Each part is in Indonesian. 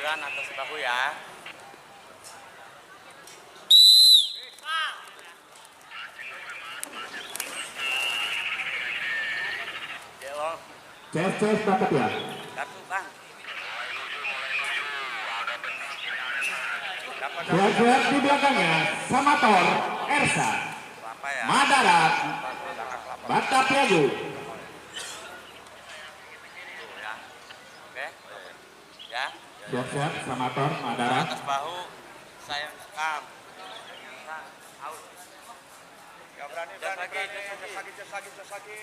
Benturan atas bahu ya. Ces dapat ya. Kartu bang. Siap di belakangnya Samator Ersa. Ya? Madarat Batapiago. Ya. Oke. Ya. Siap Samator Madarat. Atas bahu saya sekam. Out. Ya berani. Jos lagi.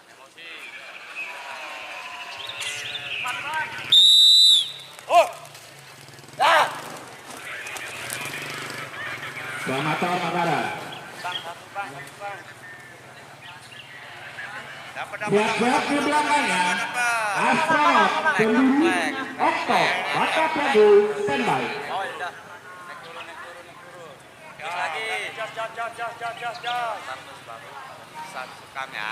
Emosi. Oh. Dah. Samator Madarat. Satu bang. Siap di belakangnya Astronot Pemburu Okto Batapiago standby. Oh iya. Naik turun. Jos lagi. Jos. Atas bahu. Satu sekam ya.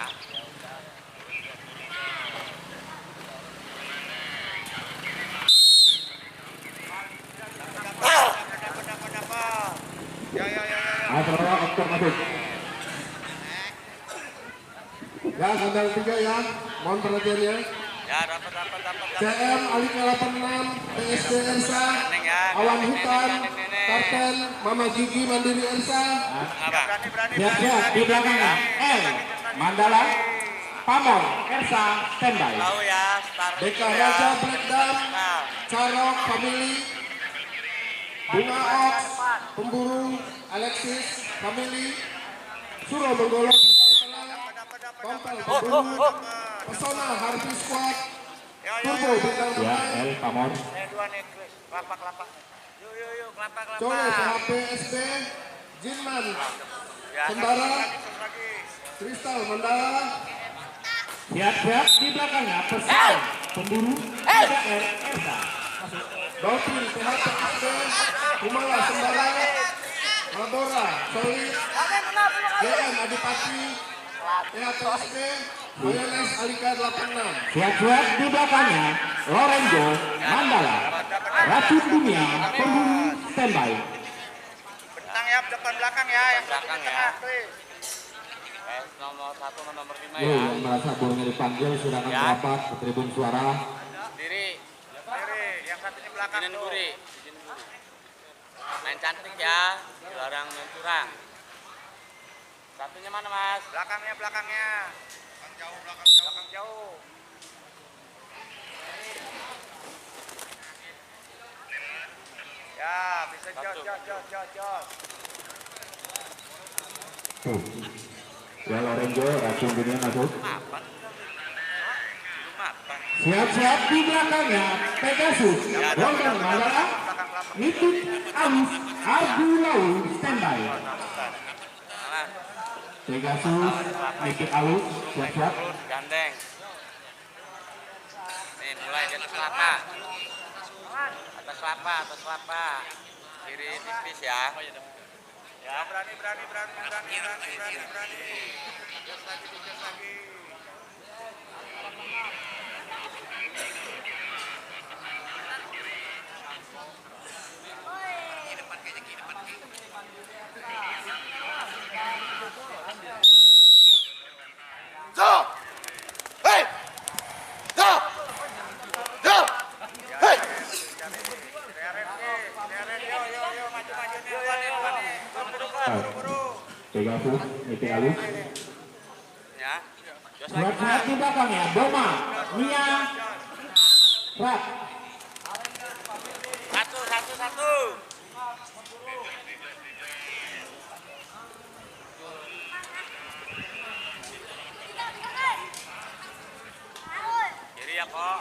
Astronot Okto masuk. Ya, sandal 3 ya, mohon perhatiannya. Ya dapat. CM Alika 86, PSD Ersa, Awan Hutan, Kapten Mama Gigi Mandiri Ersa. Berani. Siap di belakangnya L Mandala Pamor Ersa standby. Tahu ya. Start. BK Raja Blackdam, Nah. Carok Family, Bunga Ox, Pemburu Alexis Family, Suro Benggolo Kompel Pemburu, Pesona Harvey Squad, Turbo Bintang Ya, L Pamor. Dua nih, Chris. Kelapa. Yuk, kelapa. Cole PHP SD, Jinman Ya. Sembara, Jos lagi. Kristal Mandala, Siap di belakangnya Persib Pemburu KR Ersa. Dolphin PHP SD, Kumala Sembara, Malbora Solid, JM Adipati, PHP SD, Mayonnaise Alika 86. Siap di belakangnya Lorenzo Mandala. Racun Dunia Pemburu standby. Bentang ya, depan belakang ya. Yang satu Belakang di ya. tengah, Chris. Nomor 1 sama nomor 5 Yo, ya. yang merasa burungnya dipanggil silakan Ya. merapat ke tribun suara. Diri. Kiri, yang satunya belakang Izinin tuh. guri. Main cantik ya. Dilarang main curang. Satunya mana mas? Belakangnya. Belakang jauh. Ya, bisa jos. Tuh. Ya Lorenzo, Racun Dunia masuk. Mapan. Siap di belakangnya Pegasus, Golden Mandala, Nitik Alus, Arjulau standby. Mana? Pegasus, Nitik Alus, siap. Gandeng. Nih mulai di atas kelapa. Atas kelapa. Kiri tipis ya. Ya, berani. Jos lagi. Pegasus, Nitik Alus. Ya. Jos lagi Siap mas. di belakangnya Boma, Mia, Rat. Satu. Kiri ya kok.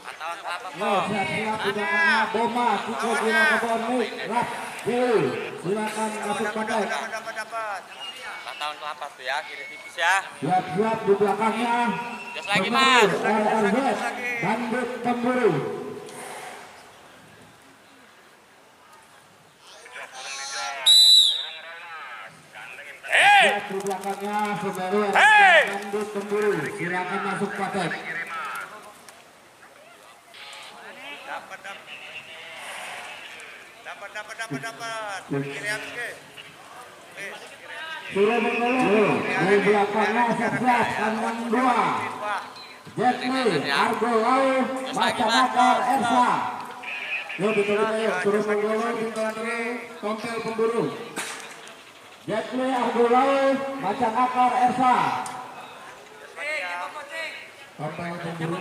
Pantauan kelapa Yo, kok. siap di belakangnya Boma, Kiko Gina Kebon, Rat, Kiri. Silakan masuk pakai. Dapat. Pantauan kelapa tuh ya. Kiri tipis ya. Siap di belakangnya Jos lagi mas. RRZ, Bandit Pemburu. Siap di belakangnya Semeru, Bandit Pemburu. Silakan masuk pakai. dapat. Kiri Hamzki. Suruh mengeluh dari belakangnya siap-siap kandang 2 Jetli Argo Lau Macanakar Ersa. Yuk ditulis yuk, suruh mengeluh bintang terang tompel pemburu. Jetli Argo Lau Macanakar Ersa. Tompel pemburu.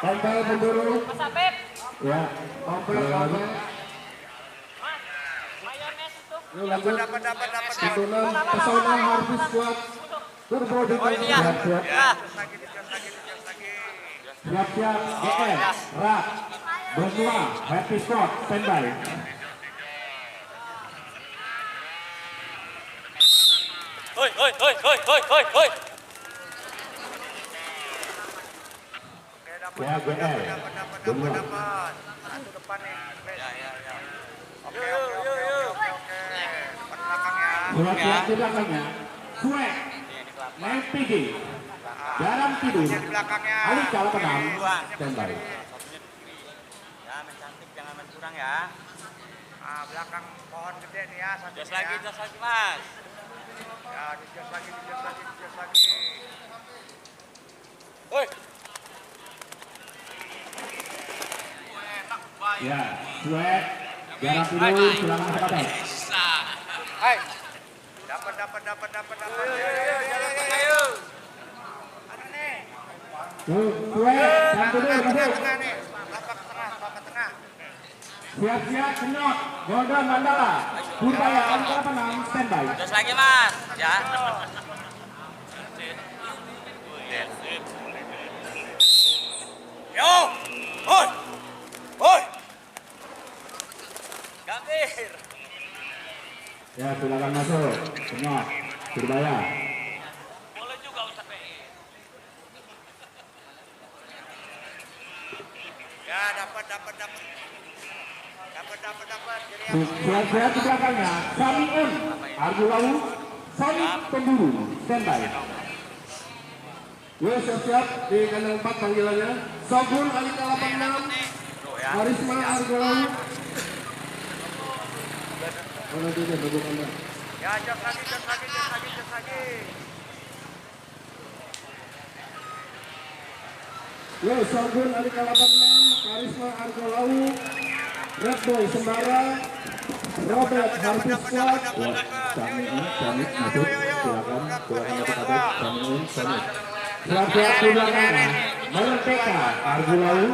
Tompel pemburu. Ya, tompel. Yuk lanjut. Dapat. Tuntunan pesona Harvey Squad. Turbo bintang terang. Siap-siap GM Rak Bernua Happy Sport standby. Hoi. Ya GM Bernua. Satu depan nih. Ya. Oke. Depan belakang ya. Siap-siap di belakangnya Swag MPG Jalan Tidur Di belakangnya. Ali Kalapenam standby. Ya, main cantik jangan main kurang ya. Belakang pohon gede nih ya. Satu Jos nih ya. lagi Mas. Ya, dijos lagi. Hoi. Ya Swag Jalan Tidur silakan kesempatan. Hai. Dapat. Ayo. Ada nih. Swag Jalan Tidur masuk. Tengah nih. Lapak tengah. Siap-siap Senyot Golden Mandala Purbaya Ali Kalapenam standby. Jos lagi Mas. Ya. Yo. Hoi. Gambir. Ya silakan masuk Senyot Purbaya. Boleh juga Ustaz PI. Ya, dapat. Jadi Siap-siap di belakangnya Samiun Argo Lau Sonic Pemburu standby. Yuk siap-siap di kandang 4 panggilannya. Sogun Ali Kalapenam. Karisma Argo Lau. Mana dia baju anda? ya, jos lagi. Yo, Sogun Ali Kalapenam, Karisma Argo Lau, Red Boy Sembara, Robert Harvey Squad. Samit masuk silakan Samit. Siap-siap di belakangnya Merdeka Argo Lau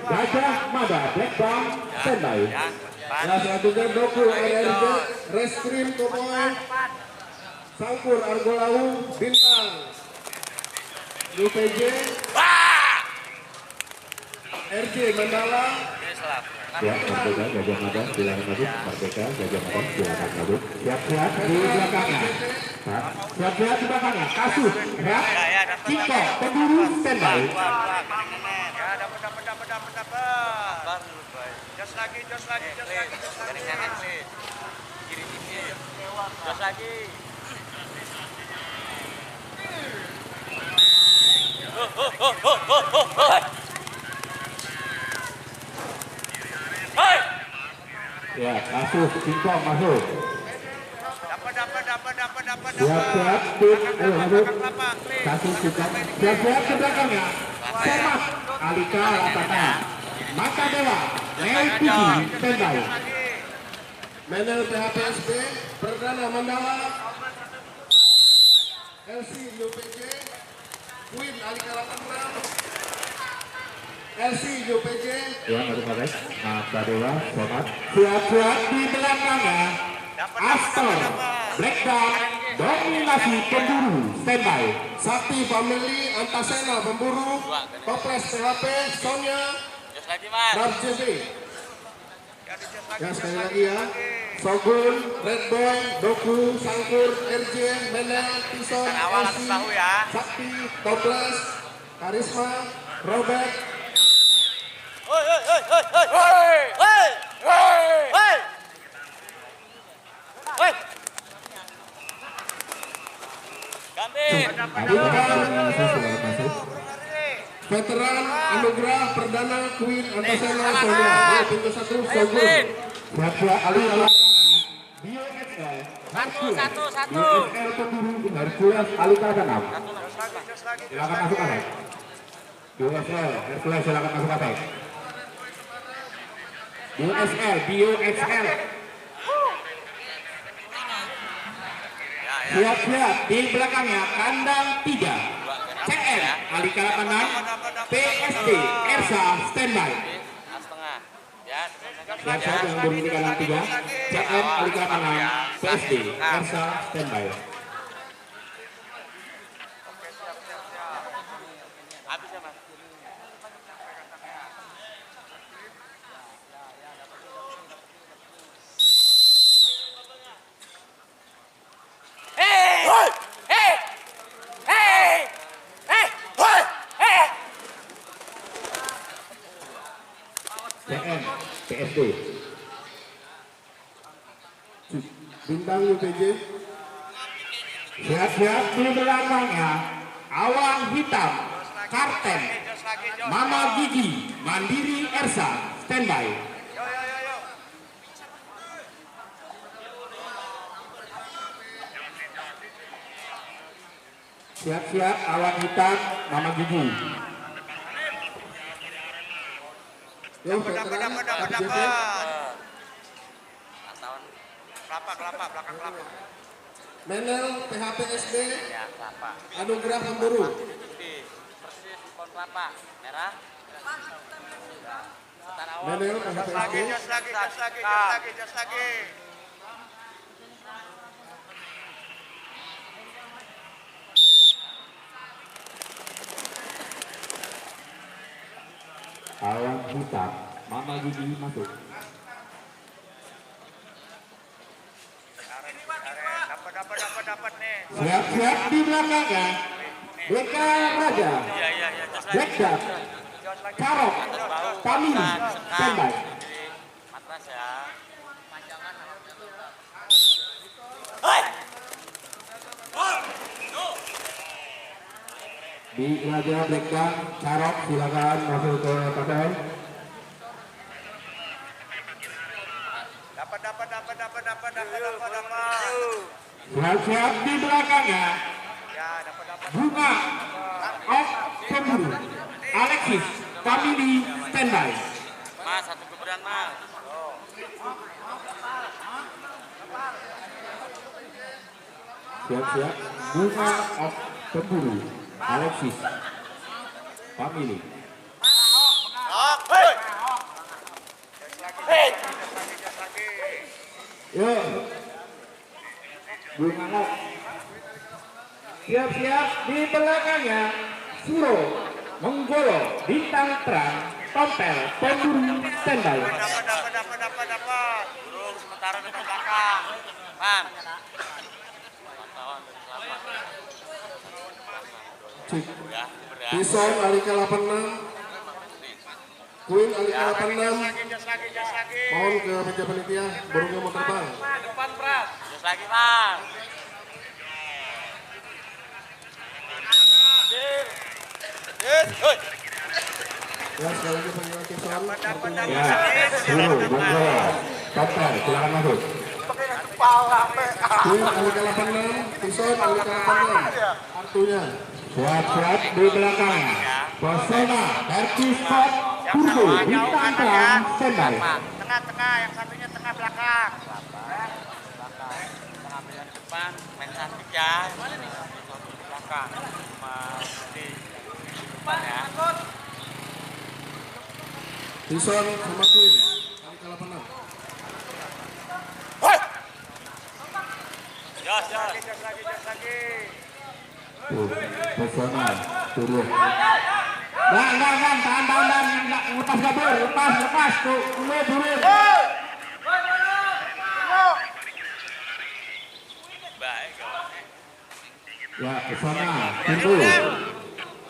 Gajah Mada Blackbang standby. Ya, selanjutnya Doku RRJ, Reskrim Koboy, Sangkur Argo Lau, Bintang, UPJ, RJ Mandala. Ya, Merdeka Gajah Mada silakan masuk. Merdeka Gajah Mada silakan masuk. Siap-siap di belakangnya. Siap-siap di belakangnya. Kasus Rak Ciko Pemburu standby. Ya, dapat. Jos lagi. Dari kanan please. Kiri dikit. Jos lagi. Hoi. Ya, kasus Cingkong masuk. Dapat. Siap-siap ayo masuk. Kasus Cingkong. Siap-siap ke belakangnya. Semat Alika Latata. Maka Dewa Mei Pigi standby. Menel PHPSB, Perdana Mandala, LC UPJ, Queen Ali Kalapenam, LC UPJ, Ya, masuk pakai. Maka Dewa Semat. Siap-siap di belakangnya. Astor Blackdown dominasi pemburu standby. Sakti Family, Antasena Pemburu, Toples PHP, Sonya, Jos lagi Mas. RJB. Ya sekali lagi ya, Sogun, Red Boy, Doku, Sangkur, RJ, Menel, Tison, Awal atas LC, bahu ya. Sakti, Toples, Karisma, Robert, Hoi. Gambir. Adik silakan masuk. Veteran Anugerah Perdana Queen Antasena Sonia. Tinggal 1 Sogun. Siap-siap Ali Bio XL. Satu. Bio XL Pemburu Hercules Alika 6. Silakan masuk atas. Bio XL Hercules silakan masuk atas. Bio XL. Siap-siap di belakangnya kandang 3 CM Alika 6 PSD Ersa standby. Setengah. Ya, Siap-siap yang berdiri kandang 3 CM Alika 6 PSD Ersa standby. habis ya, Mas. CM PSD. Bintang UPJ. Siap-siap di belakangnya awan hitam Karten Mama Gigi Mandiri Ersa standby. Yo. Siap-siap awan hitam Mama Gigi. Yo, veteran FJP. Kelapa, belakang kelapa. Menel PHPSD Ya, kelapa. Anugerah Pemburu. Putih. Persis pohon kelapa. Merah. Setar awal. Menel Jos PHPSD. lagi. Awan hitam Mama Gigi masuk. Dapat nih. Siap-siap di belakangnya BK Raja Iya. Blackdog Karok Kamini standby. Matras ya. Di Raja Blackdog Karok silakan masuk ke hotel. Dapat. Siap-siap di belakangnya Ya, dapat. Bunga of Pemburu Alexis Kamini standby. Mas, satu kuburan, Mas. Siap-siap Bunga of Pemburu Alexis Kamini. Yo, Bunga Ngok. Siap-siap di belakangnya Suro Menggolo Bintang Terang Tompel Pemburu standby. Dapat. Burung sementara di belakang. Bang. Pantauan dari kelapa. Cik. Ya, berat. Bison Alika 86. Queen Alika 86. Jos lagi. Mohon ke meja panitia, burungnya mau terbang. Depan, Pras. Terus lagi, Mas. Ya, sekali lagi panggilan Bison. Artinya Ya, Suro Menggolo Tompel silakan masuk. Queen Alika 86, Bison Alika 86. Artunya. Siap-siap di belakangnya Persona Hercules Sport Turbo Bintang Terang standby. Tengah, yang satunya tengah belakang. Ambil yang depan, main cantik ya. Satu di belakang. Mas di depan ya. Bison sama Queen Alika 86. Jos. Jos lagi. Persona turun. Tahan, lepas kabur, lepas, tuh, turun. Baik. Ya, Persona turun.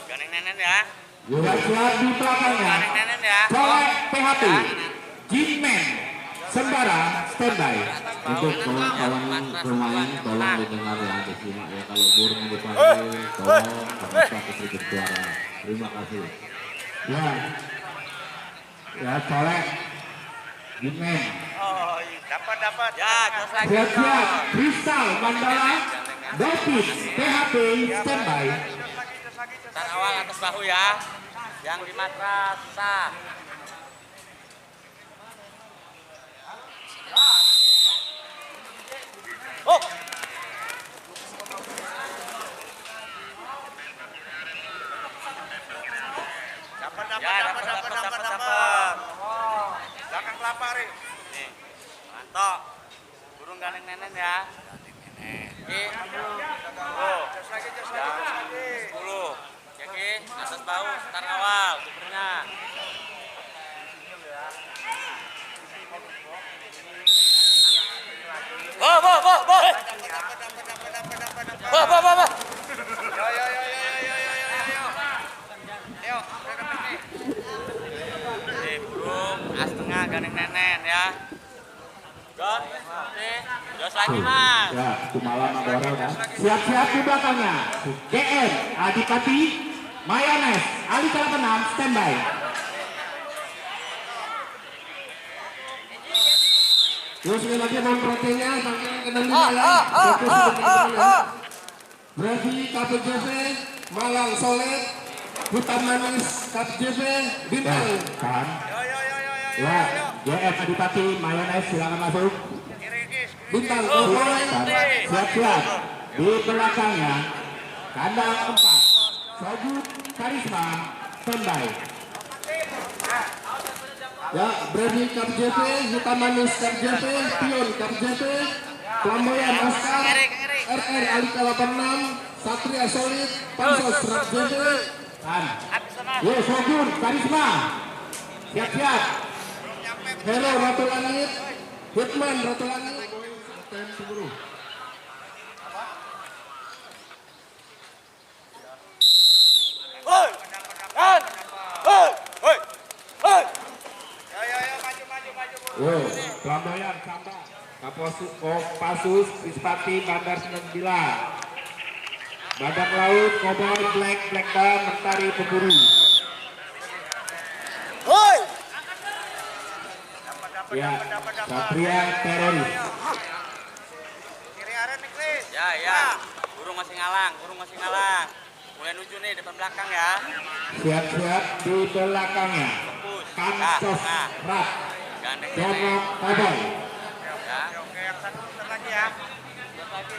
Gandeng nenen ya. Siap di belakangnya Gandeng nenen ya. Colek PHP Jinmen Sembara standby. Untuk kawan-kawan pemain tolong didengar ya, disimak ya. Kalau burung dipanggil tolong kami pakai sedikit suara. Terima kasih. Ya. Ya, colek. Hitman. Oh, dapat. Ya, terus lagi. Siap-siap. Kristal Mandala. David PHP standby. Jos lagi. Awal atas bahu ya. Yang di matras sah. Oh. Dapat. Belakang kelapa, Ri. Nih. Mantap. Burung gandeng nenen ya. Oke. Oh. Jos lagi. 10. Oke, atas bahu start awal supernya. Wah. Yo, rekan ini. Nih, burung as tengah gandeng nenen ya. Got. Oke. Jos lagi, Mas. Ya, Kumalan Madora ya. Siap-siap di belakangnya. GM Adipati Mayones Ali Kalapenam standby. Terus sekali lagi non proteinnya sampai kena lima ya. Fokus untuk ya. Bravi KPJP Malang Solid Hutan Manis KPJP Bintang. Tahan. Yo. Ya, GM Adipati Mayones silakan masuk. Kiri. Bintang Oh, Kokoy. Siap-siap di belakangnya kandang 4 Sogu Karisma standby. Ya, Bravi KPJP Hutan Manis KPJP Pion KPJP Flamboyan Oscar RR Ali Kalapenam Satria Solid Pansos KPJP Tahan. Yo, Sogun Karisma. Siap-siap. Hero Ratu Langit Hitman Ratu Langit. Yo, maju. Flamboyan Samba. Kopassus Krispati Bandar 99. Badak Laut Cowboy Black Dan Mentari Pemburu. Ya, Satria Teroris. Kiri aren nih, Kris. Ya. Burung masih ngalang. Mulai nuju nih depan belakang ya. Siap-siap di belakangnya. Fokus. Kansos Rat. Gandeng Jono nenen. Cowboy. Ya. Oke, yang satu putar lagi ya. Jos lagi.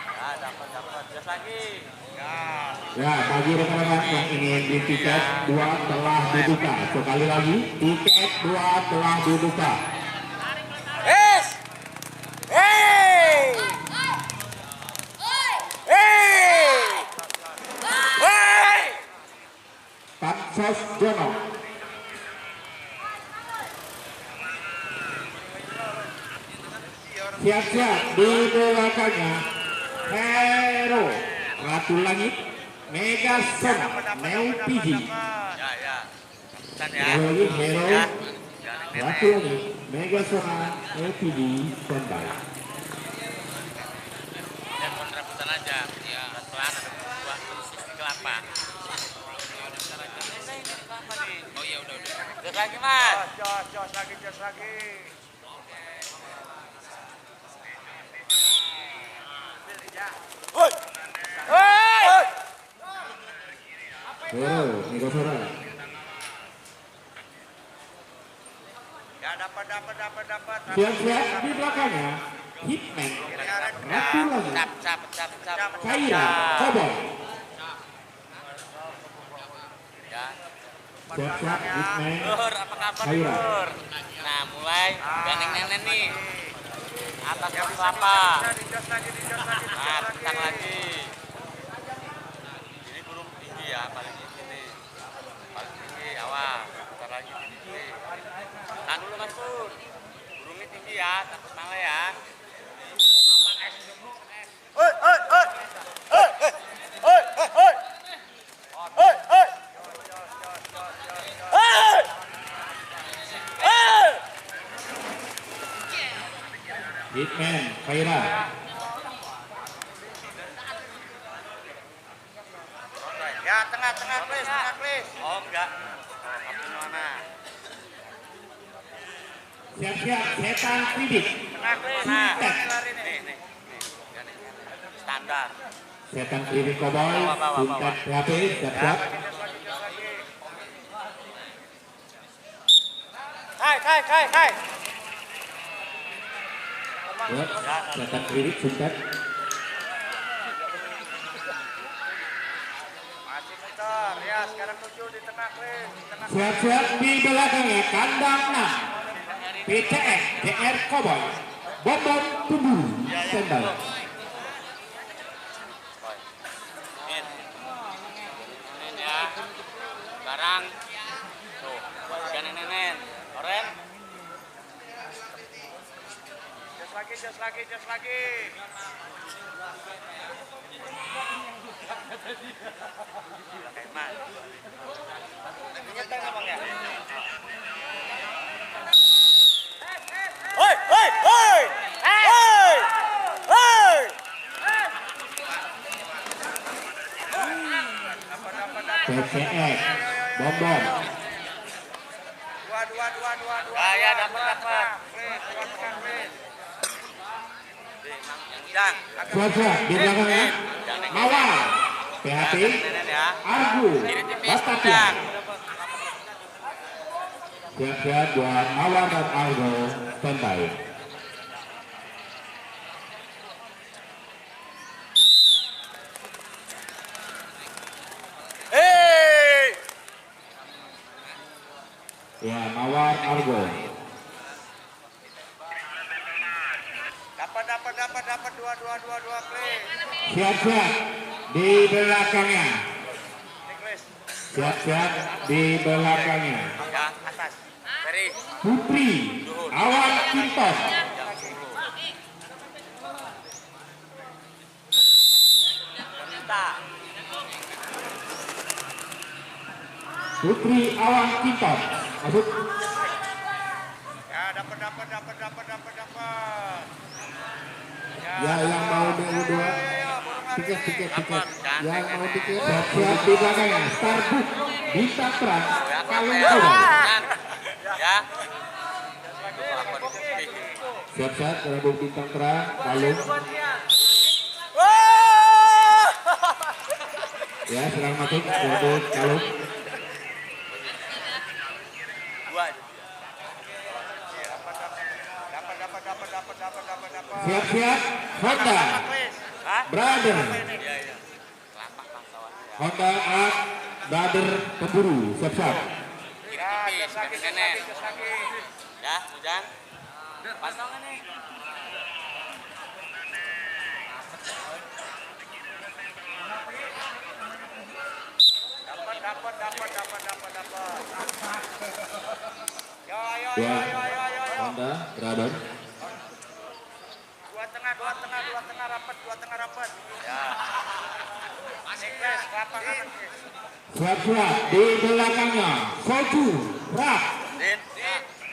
Ya, dapat. Jos lagi. Ya, bagi rekan-rekan yang ingin beli tiket 2 telah dibuka. Sekali lagi, tiket 2 telah dibuka. Kansos Jono. Siap-siap di belakangnya Hero Ratu Langit Mega Sona Neo PG. Ya. Pesan ya. Sekali lagi Hero Ya. Gandeng Ratu nenen. Langit Mega Sona Neo PG standby. Dan kontraputan aja. Ya. Pelan ada buah persis di kelapa. Oh iya udah. Jos lagi, Mas. Jos lagi. Hero Mega Sona. Ya, dapat. Siap-siap di belakangnya Hitman Kiri aren. Ratu Langit Cap. Kaira Cowboy. Ya. Siap-siap Hitman Lur, apa kabar Kaira. Lur? Nah, mulai gandeng nenen nih. Atas pohon kelapa. Jos lagi. Nah, tekan lagi. Ini burung tinggi ya, paling tinggi nih. Paling tinggi, awas. Putar lagi tinggi. Tahan dulu, Mas Pur. Burungnya tinggi ya, takut malah ya. Hitman Kaira. Ya, tengah. tengah please, tengah please. Oh enggak. Oh, kapten mana? Siap-siap setan Tridik. Tengah please. Mana? Lari nih. Nih. Standar. Setan Tridik Cowboy, Suntet PHP, siap-siap. Hai. Ya, setan Tridik, Suntet. Masih muter. Ya, sekarang tuju di tengah please. Di tengah. Siap-siap di belakangnya kandang 6. PCS DR Cowboy. Bom tubuh, standby. Nenen ya. Sekarang tuh, jangan nenen. Oren. Just lagi. Eman. Nyetel abang ya? Hoi. PCS, bom. Dua. Ya, dapat. Please, dua tengah please. Yang Siap-siap di belakangnya Mawar, PHP, nenen ya. Argo, Kiri tipis Batavia. undang. Siap-siap buat Mawar dan Argo, standby. Ya, Mawar, Argo. Dapat dua please. Siap-siap di belakangnya. Please. Siap-siap di belakangnya. Ya, atas. Ferry. Putri, Awan Kinton. Minta. Putri Awan Kinton. Masuk. Ya, dapat. Ya, yang mau DU2 tiket. Yang mau tiket. Siap-siap di belakangnya. Starbook, Bintang Terang, Kalung Ya. Cowboy. Ya. Siap-siap Starbook, Bintang Terang, Kalung. Ya, serang masuk. Starbook, Kalung. Dua. Dapat. Siap-siap Honda, Please. Hah? Brother. Iya. Lapak bangsawan ya. Honda Art, Brother Pemburu. Siap-siap. Ya, just lagi. Ya, hujan. Pasang nih. Dapat. Yo. Ya, Honda, Brother. Dua tengah rapat. Ya. Please, lapangan please. Siap-siap di belakangnya Soju, Rak, Din.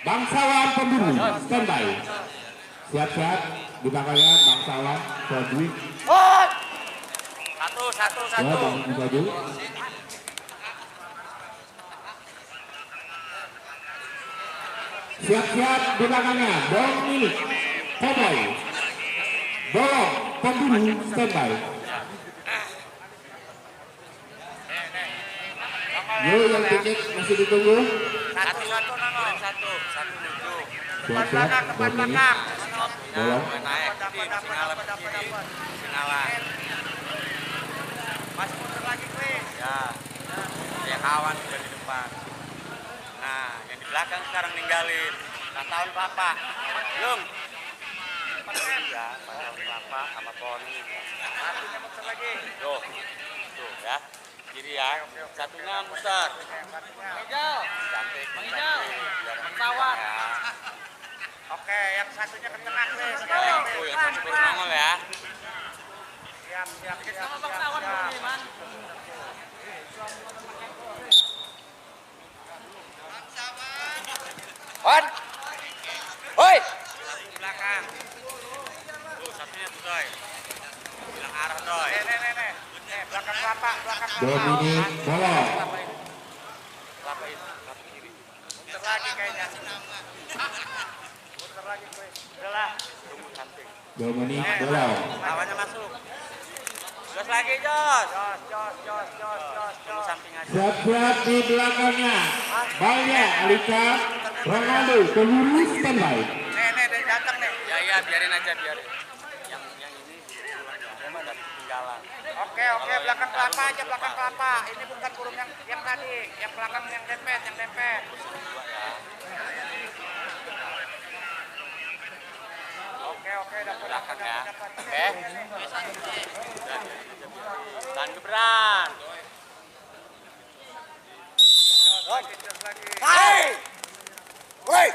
Bangsawan Pemburu, standby. Siap-siap di belakangnya Bangsawan, Soju. Satu. Ya, Bang Soju. Siap-siap di belakangnya Dom Milik, Cowboy, Bolong, Pemburu, standby. Yo, yang tiket masih ditunggu. Satu nano. Satu nuju. Siap-siap, Dom Milik, Bolong. Naik. Dapat. Sinalan. Masih muter lagi please. Ya. Ya kawan sudah di depan. Nah, yang di belakang sekarang ninggalin. Tahun Papa. Belum. Ya, tahun Papa sama Poni. Satunya muter lagi. Tuh ya. Kiri ya. Satunya muter. Cantik. Pesawat. Ya. Oke, yang satunya ke tengah please. Tuh yang satu bernongol ya. Siap. On. Hoi. Belakang. Tuh satunya tuh, Doy. Bilang arah, Doy. Nih. Belakang kelapa, belakang kelapa. Dominic Bolong. Kelapa itu, kelapa kiri. Muter lagi kayaknya. Muter lagi gue. Udah lah. Tunggu samping. Dominic Bolong. Lawannya masuk. Jos lagi, Jos. Tunggu Jos. samping aja. Siap-siap di belakangnya. Balnya Alika Ronaldo keburu standby. Nih, dia datang nih. Ya, biarin aja, biarin. Yang ini memang ada ketinggalan. Oke, belakang kelapa aja, belakang kelapa. Ini bukan burung yang tadi, yang belakang yang dempet. Oke, dapat. Belakang ya. Oke. Tahan gebran. Jos lagi. Hai. Woi.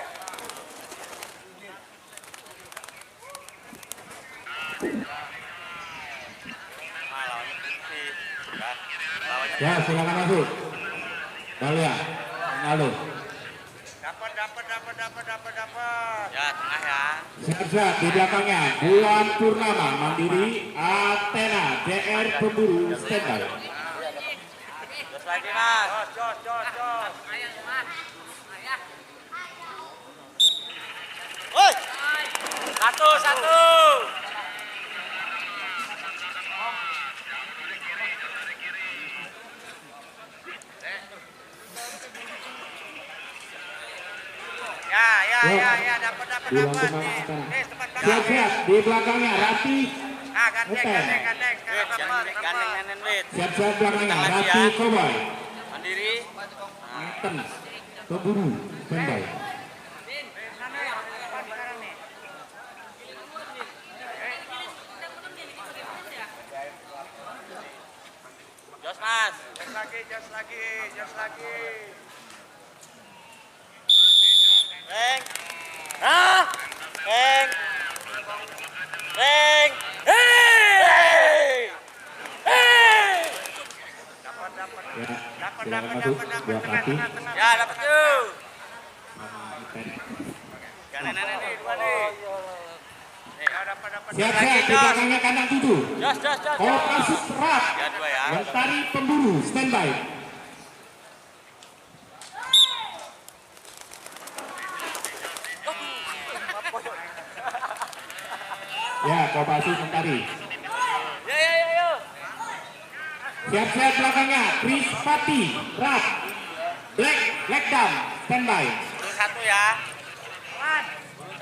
Lawannya putih. Lawannya Ya, silakan masuk. Balia Ronaldo. Dapat. ya tengah ya. Siap-siap di belakangnya. Bulan Purnama Mandiri Athena JR Pemburu standby. Terus lagi mas. Jos. Woi. Satu. Ya, dapat. Bulan Purnama Nih, Athena. tempat belakang. Siap-siap di belakangnya Rati. Gandeng. Gandeng nenen wit. Siap-siap belakangnya Lagi Rati ya. Koboy. Mandiri. Anten Pemburu standby. Jos mas. Jos lagi. Reng. Hah? Reng. Hey. Dapat. Ya, silakan masuk. Buat Rati. Ya dapat tuh. Gandeng nenen nih, dua nih. Dapat. Siap-siap di belakangnya kandang 7. Jos. Kopassus Rat. Ya dua ya. Lestari Pemburu standby. Ya, Kopassus Lestari. Ya. Siap-siap belakangnya Chris Pati Rat. Black Dam standby. Terus satu ya.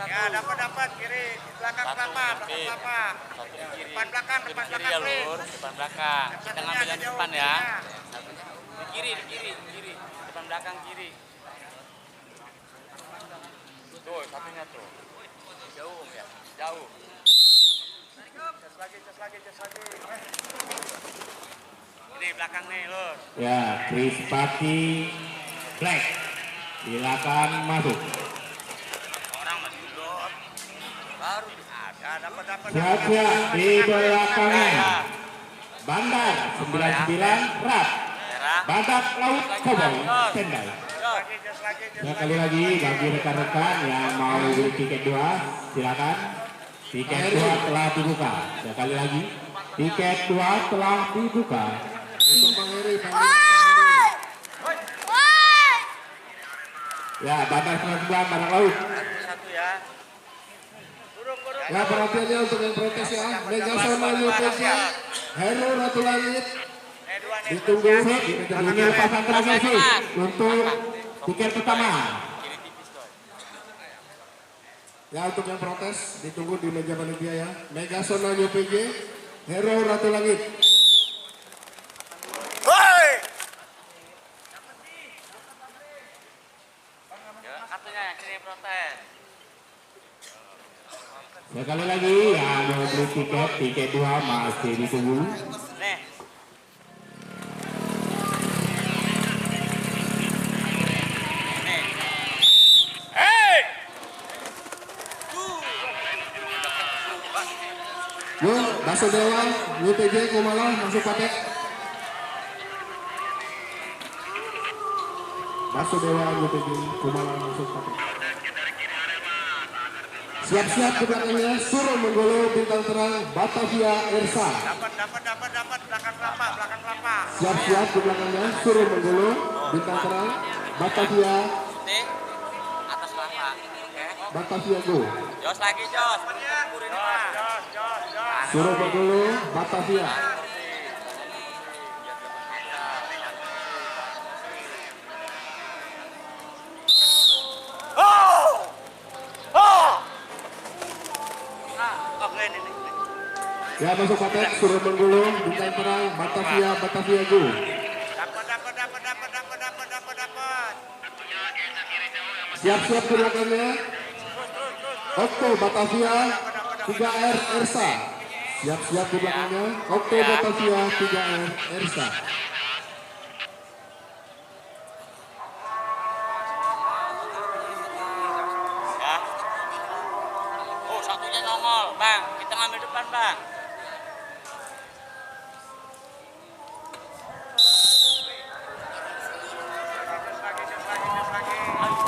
Ya, dapat kiri belakang kelapa. Satu di kiri. Depan belakang, Kiri ya lur, depan belakang. Kita ngambil yang depan ya. Di kiri. Depan belakang kiri. Tuh, satunya tuh. Jauh ya, jauh. Jos lagi. Ini belakang nih lur. Ya, Chris Pati Black. Silakan masuk. Orang masih dot. Baru ada. Dapat. Siap-siap di belakangnya Bandar 99 Rat. Merah. Badak Laut Koboy standby. Jos lagi. Sekali lagi bagi rekan-rekan yang mau beli tiket 2 silakan. Tiket 2 telah dibuka. Sekali lagi tiket 2 telah dibuka. Untuk Bang Heri, Ya, Bandar 99 Badak Laut. Satu ya. Burung. Ya, perhatiannya untuk yang protes ya. Megasona UPJ, Hero Ratu Langit, Dua nih. Ditunggu ini pasang terakhir sih untuk tiket pertama. Kiri tipis coy. ya untuk yang protes ditunggu di meja panitia ya. Megasona UPJ, Hero Ratu Langit. Ya, kartunya yang kiri protes. Sekali lagi yang mau beli tiket 2 masih ditunggu. Nih. Yo, Baso Dewa, UPJ Kumala masuk paket. Baso Dewa, UPJ Kumala masuk paket. Siap-siap di belakangnya Suruh Menggolo Bintang Terang Batavia Ersa. Dapat belakang kelapa. Siap-siap di belakangnya Suruh Menggolo Bintang Terang Batavia Shooting atas kelapa. Oke. Batavia Go. Jos lagi Jos. Kurin mah. Suruh Menggolo Batavia. Oke ini. Ya masuk patek Suruh Menggolo Bintang Terang Batavia Go. Dapat. Siap-siap di belakangnya Okto Batavia 3R Ersa. Siap-siap di belakangnya Okto Batavia 3R Ersa. Ya. Oh, satunya nongol, Bang. Kita ngambil depan, Bang.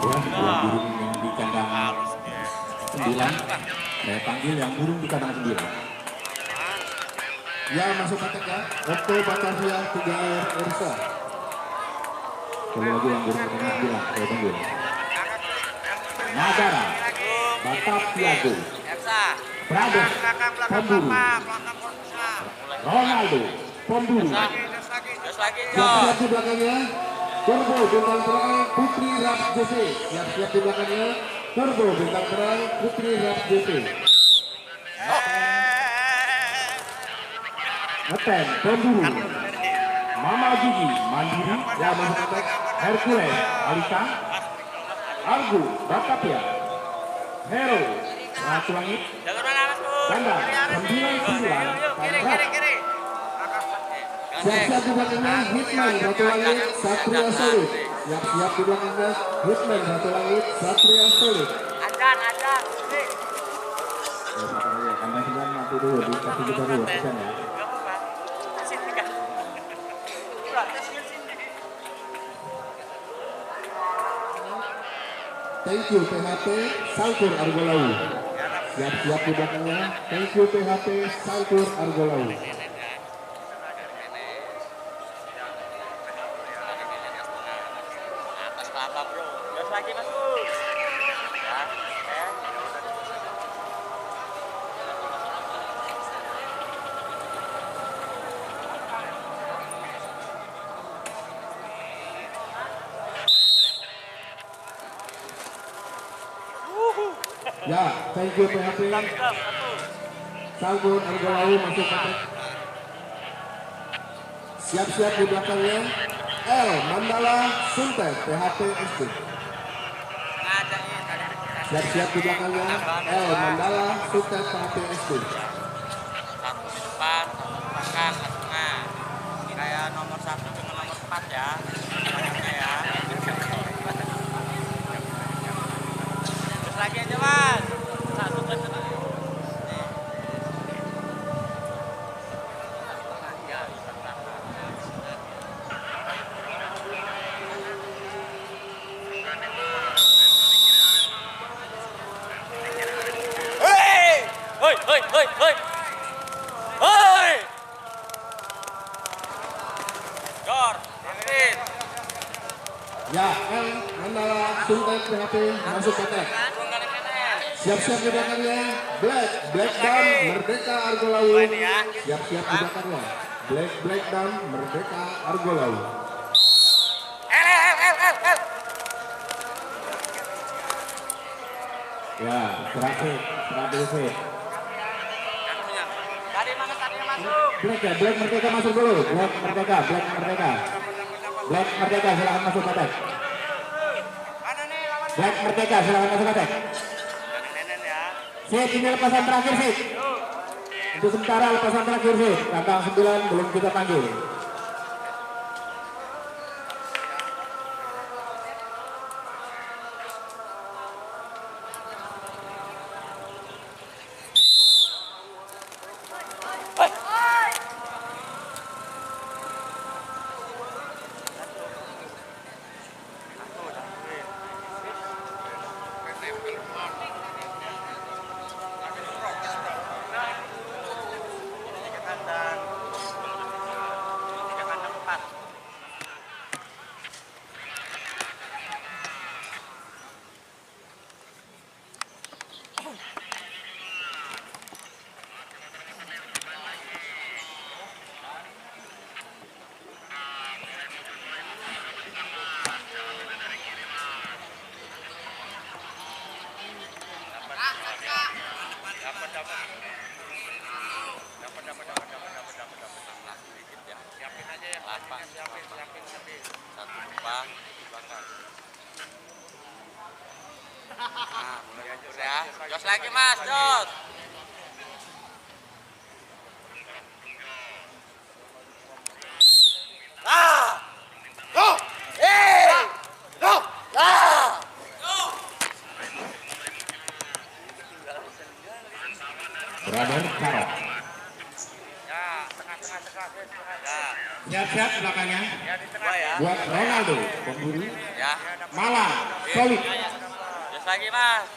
Ya, yang burung yang di kandang 9. Saya panggil yang burung di kandang 9. Ya masuk patek ya Okto Batavia 3R Ersa. Sekali lagi yang burung di kandang 9. Saya panggil. Nagara, Batavia Go. Ersa. Prados, pemburu. Ronaldo, pemburu. Jos lagi Jos. Siap-siap di belakangnya Turbo Bintang Terang Putri Rap JV. Siap-siap di belakangnya Turbo Bintang Terang Putri Rap JV. Ngetem, pemburu. Mama Gigi, Mandiri. Ya masuk patek Hercules, Alika. Argo, Batavia. Hero, Ratu Langit. Jalur mana Mas Bro? Ganda, 99. Kiri. Siap-siap di belakangnya Hitman Ratu Langit Satria Solid. Siap-siap di belakangnya Hitman Ratu Langit Satria Solid. Adan. Kandang 9 mati dulu, dikasih kita dulu, pesan ya. Enggak apa-apa. Sini kan. Thank you PHP Sangkur Argolau. Siap-siap di belakangnya Thank you PHP Sangkur Argolau. Atas kelapa, Bro. Jos lagi, Mas Bro. Ya, oke. Ya, thank you PHP Sangkur Argolau masuk patek. Siap-siap di belakangnya L Mandala Suntet PHP SD. Ngajakin tadi. Siap-siap di belakangnya L Mandala Suntet PHP SD. Satu di depan, satu di belakang, ke tengah. Ini kayak nomor 1 dengan nomor 4 ya. Belakangnya ya. Terus lagi aja, Mas. Satu ke tengah. Nih. Ya, bisa belakang. Hei! Jor, David. Ya, L Mandala Suntet PHP masuk patek. Turun dari kanan. Siap-siap di belakangnya Black Dam Merdeka Argolau. Siap-siap di belakangnya Black Dam Merdeka Argolau. El. Ya, terakhir, Tadi mana tadinya masuk? Black ya, Black Merdeka masuk dulu. Black Merdeka. Black Merdeka, silakan masuk patek. Mana nih lawan? Black Merdeka, silakan masuk patek. Nenen ya. Sip, ini lepasan terakhir, Sip. Untuk sementara lepasan terakhir, Sip. Kandang 9 belum kita panggil. Siapin aja ya, siapin. Satu bang, belakang. Nah, mulai hancur ya. Jos lagi mas, jos. Brother Karok. Ya, tengah. Ya, Siap-siap belakangnya. ya di tengah. Dua ya. Buat Ronaldo, pemburu. Ya. Malang, solid. Jos lagi mas.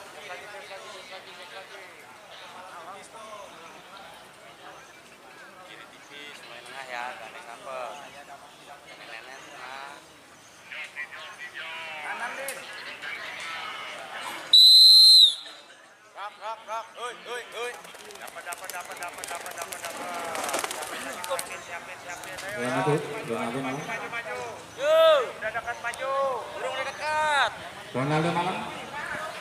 Kiri tipis, main tengah ya, gandeng kapel. Nenek tengah. Kanan, Din. Rak. Oi. Dapat. Siapin. Ya, masuk. Ronaldo Malang. Maju. Yuk, Udah dekat maju. burung udah dekat. Ronaldo Malang.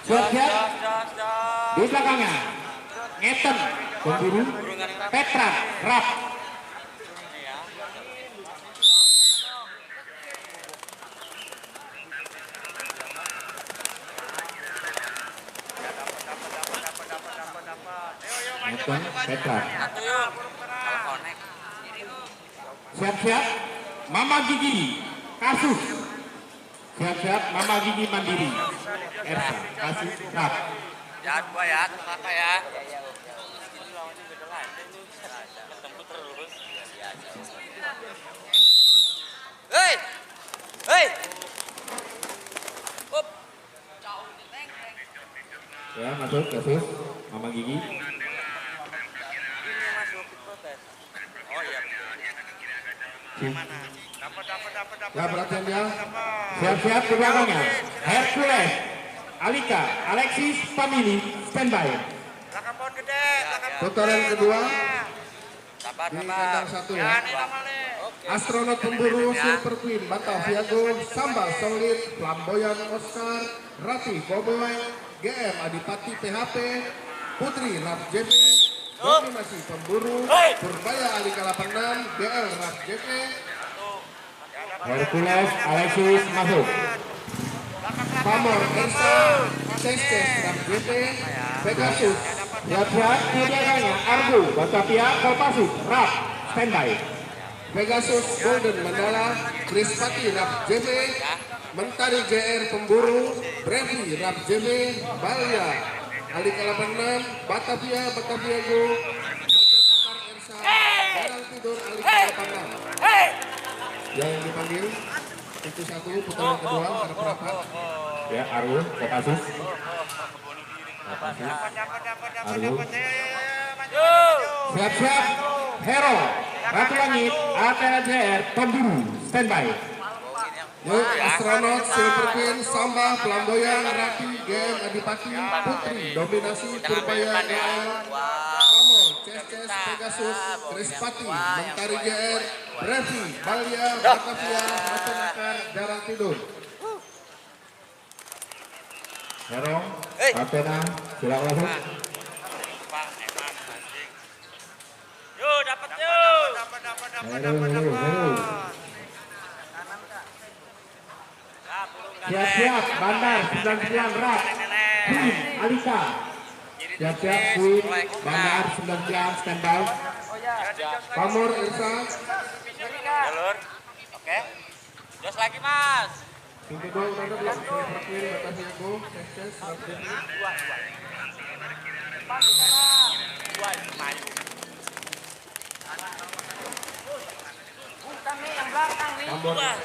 Siap-siap. Jos. Di belakangnya. Ngeten, pemburu. Burung gandeng kapel. Petra, Rap. Ini ya. Dapat. Yo, Ngeten, Petra. Satu yuk. Kalau connect. Siap-siap. Mama Gigi. Kasus. Siap-siap. Mama Gigi Mandiri. Ersa, Kasus, Rap. Ya, dua ya, apa ya? Ini lawannya beda lagi nih. Ketemu terus. Hei. Up. Ya, masuk. Kasus. Mama Gigi. Ini masuk ke protes. Oh iya. Dapat. Ya perhatian ya. Siap-siap di belakangnya. Hercules. Alika, Alexis, Family, standby. Belakang pohon gede. Putaran kedua Sabar. di kandang 1 Ya, ya. ini namanya. Astronot pemburu Silver Queen Bataviago, Samba Solid, Flamboyan Oscar, Rati Cowboy, GM Adipati PHP, Putri Raf JP, Dominasi Pemburu, Purbaya Alika 86, BL Raf JP, Hercules, Alexis, masuk. Pamor Ersa, Cesces Raf JP, Pegasus, Siap-siap di belakangnya. Argo, Batavia, Kopassus, Rap, standby. Pegasus Golden Mandala, Krispati Raf JP, Mentari JR Pemburu, Brevi Raf JP, Balia Alika 86, Bataviago, Matanakar Ersa, Barang Tidur Alika 86. Yang dipanggil itu 1 putaran kedua para perapat. Ya, Argo, Kopassus. Dapat. Argo. Maju. Siap-siap. Hero, Ratu Langit, Athena JR, Pemburu, standby. Yuk, Astronot, Silver Queen, Samba, Flamboyan, Rati, GM Adipati, Putri, Dominasi, Purbaya GL, Pamor, Cesces, Pegasus, Krispati, Mentari JR, Brevi, Balia, Batavia, Matanakar, Jarang Tidur. Hero, Athena, silakan masuk. Pak, eman anjing. Yuk, dapat yuk. Hero. Siap-siap, Bandar 99 Rap, Queen, Alika. Siap-siap, Queen, Bandar 99 standby. Pamor, Ersa, Jalur. Oke. Jos lagi, Mas. yang kedua udah ada belum? Silver Queen, Bataviago, Cesces, Raf JP. Pamor.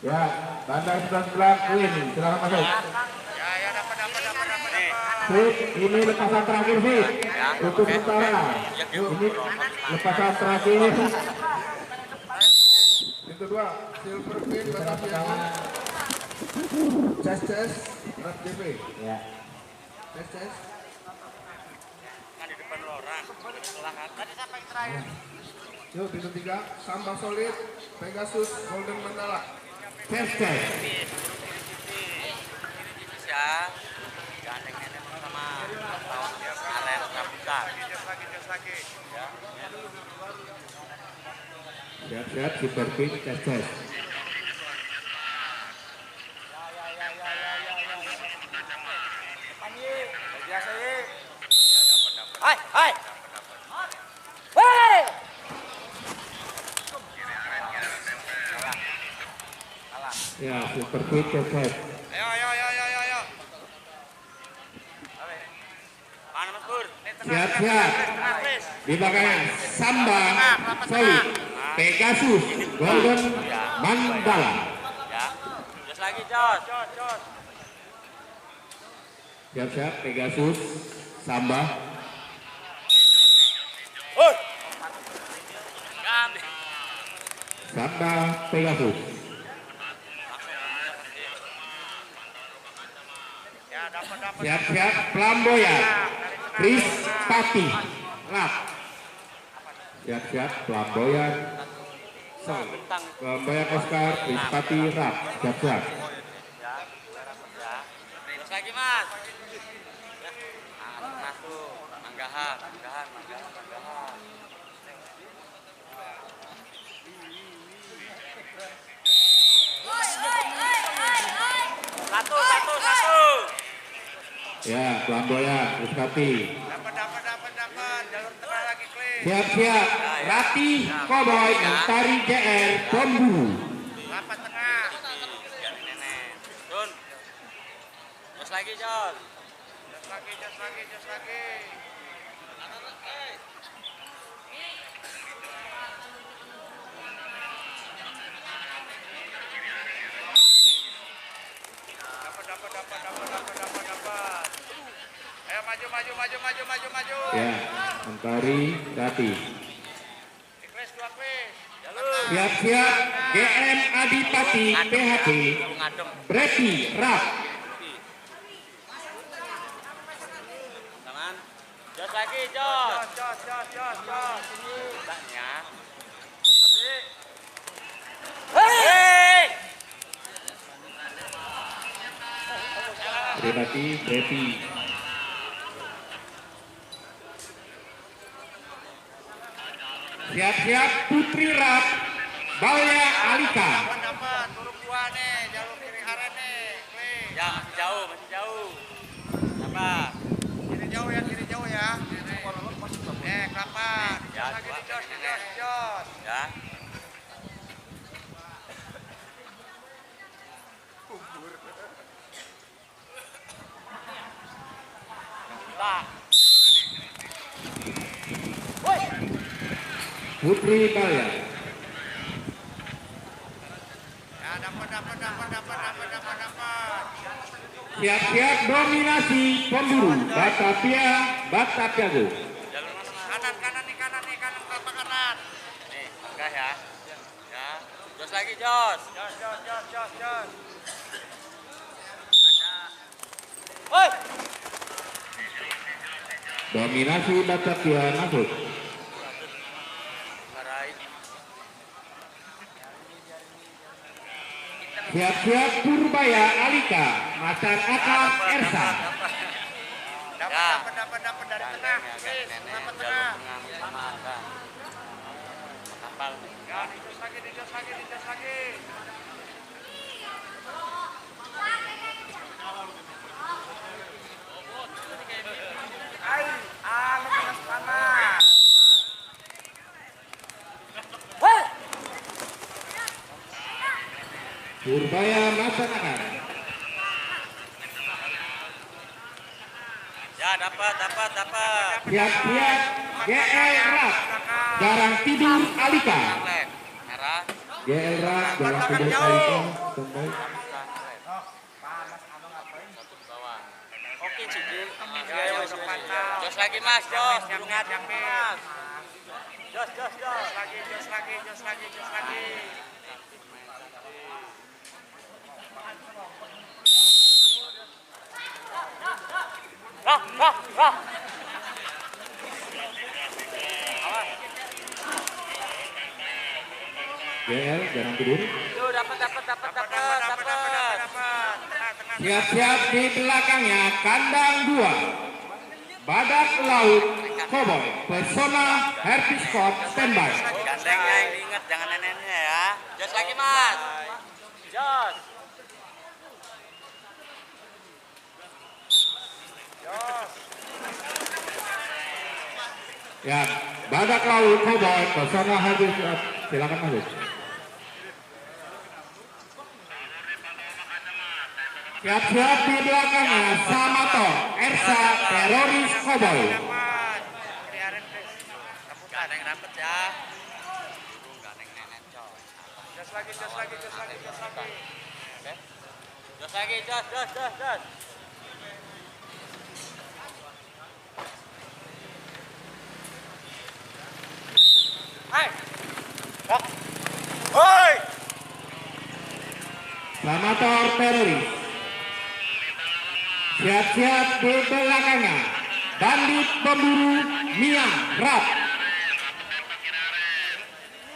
Ya, Bandar 99 Queen, silakan masuk. Ya, dapat. Fit, ini lepasan terakhir Fit. Ya, Untuk oke. sementara. Ya, Ini lepasan terakhir. Yang kedua, Silver Queen, Bataviago, Cesces, Raf JP. Ya. Cesces, orang. Silakan. Tadi siapa yang terakhir? Yuk, bintang 3, Samba Solid, Pegasus, Golden Mandala. Tes. Ya. Gandeng nenek sama tahun aren Pramuka. Jos lagi. Ya. Siap-siap Super Pink tes. Biasa ye. Hai, hai. Ya, Super Pink tes. Ayo. Mana Mas Pur? Siap-siap. Tengah, please. Di belakangnya Samba Solid, Pegasus, Golden Mandala. Ya. Jos lagi, Jos. Siap-siap Pegasus, Samba. Gambi. Samba Pegasus. Ya, dapat. Siap-siap Flamboyan, Chris Pati, Lap. Siap-siap Flamboyan, Bentang. Flamboyan Oscar, Chris Pati, Rap. Siap-siap. Ya. Jos lagi, Mas. Ya. Satu. Manggahan. Satu. Ya, Flamboyan, Chris Pati. Dapat. Jalur tengah lagi clear. Siap-siap Rati Cowboy, Mentari JR, Pemburu. Rapat tengah. Nenek. Sun. Jos lagi, Jos. Jos lagi. Dapat. Ayo maju. Ya, Mentari Rati. Kles 2 kles. Siap-siap GM Adipati PHD, Ngadem. Breti Rap. Tangan. Jos lagi, Jos. Jos. Mbaknya. Hei! Breti Breti. Siap-siap Putri Rap, Balya Alika. Dapat. Turun 2 nih. Jalur kiri aren nih. Kles. Ya, masih jauh. Sabar. Kiri jauh ya. Kelapa. Ya, Lagi dua. di Jos. Ya. Tak. Putri Balya. Ya, dapat. Siap-siap dominasi pemburu Batapiago. Jalur mana, Mas? Kanan nih, kelapa kanan. Nih, enggak ya. Ya. Jos lagi, Jos. Jos. Woi. Dominasi Batavia masuk. Marahin. Siap-siap Purbaya Alika, Macan Akar Ersa. Dapat dari tengah. Please, kelapa tengah. Sama apa? Kapal. Ya, di jos lagi. Panas. Purbaya Macan Akar. Ya, dapat. Siap-siap GL Rap, Garang Tidur Alika. Lek. Merah. GL Rap, Garang Tidur Alika. Sampai. Satu bawah. Oke, Cici. Ya, pantau. Jos lagi, Mas. Jos. Yang Mas. Jos. Jos lagi. JL jangan tidur. Tuh dapat. Siap-siap di belakangnya kandang 2. Badak Laut Cowboy Pesona Happy Sport standby. Gandengnya yang diingat, jangan neneknya ya. Jos lagi mas. Jos. Ya, Badak Laut Cowboy Pesona Happy Sport. Silakan masuk. Siap-siap di belakangnya Samato Ersa Teroris Cowboy. Gandeng dapat ya. Gandeng nenek coy. Jos lagi. Jos lagi, jos. Hai. Hoi. Samator Teroris. Siap-siap di belakangnya Bandit Pemburu Miang Rap.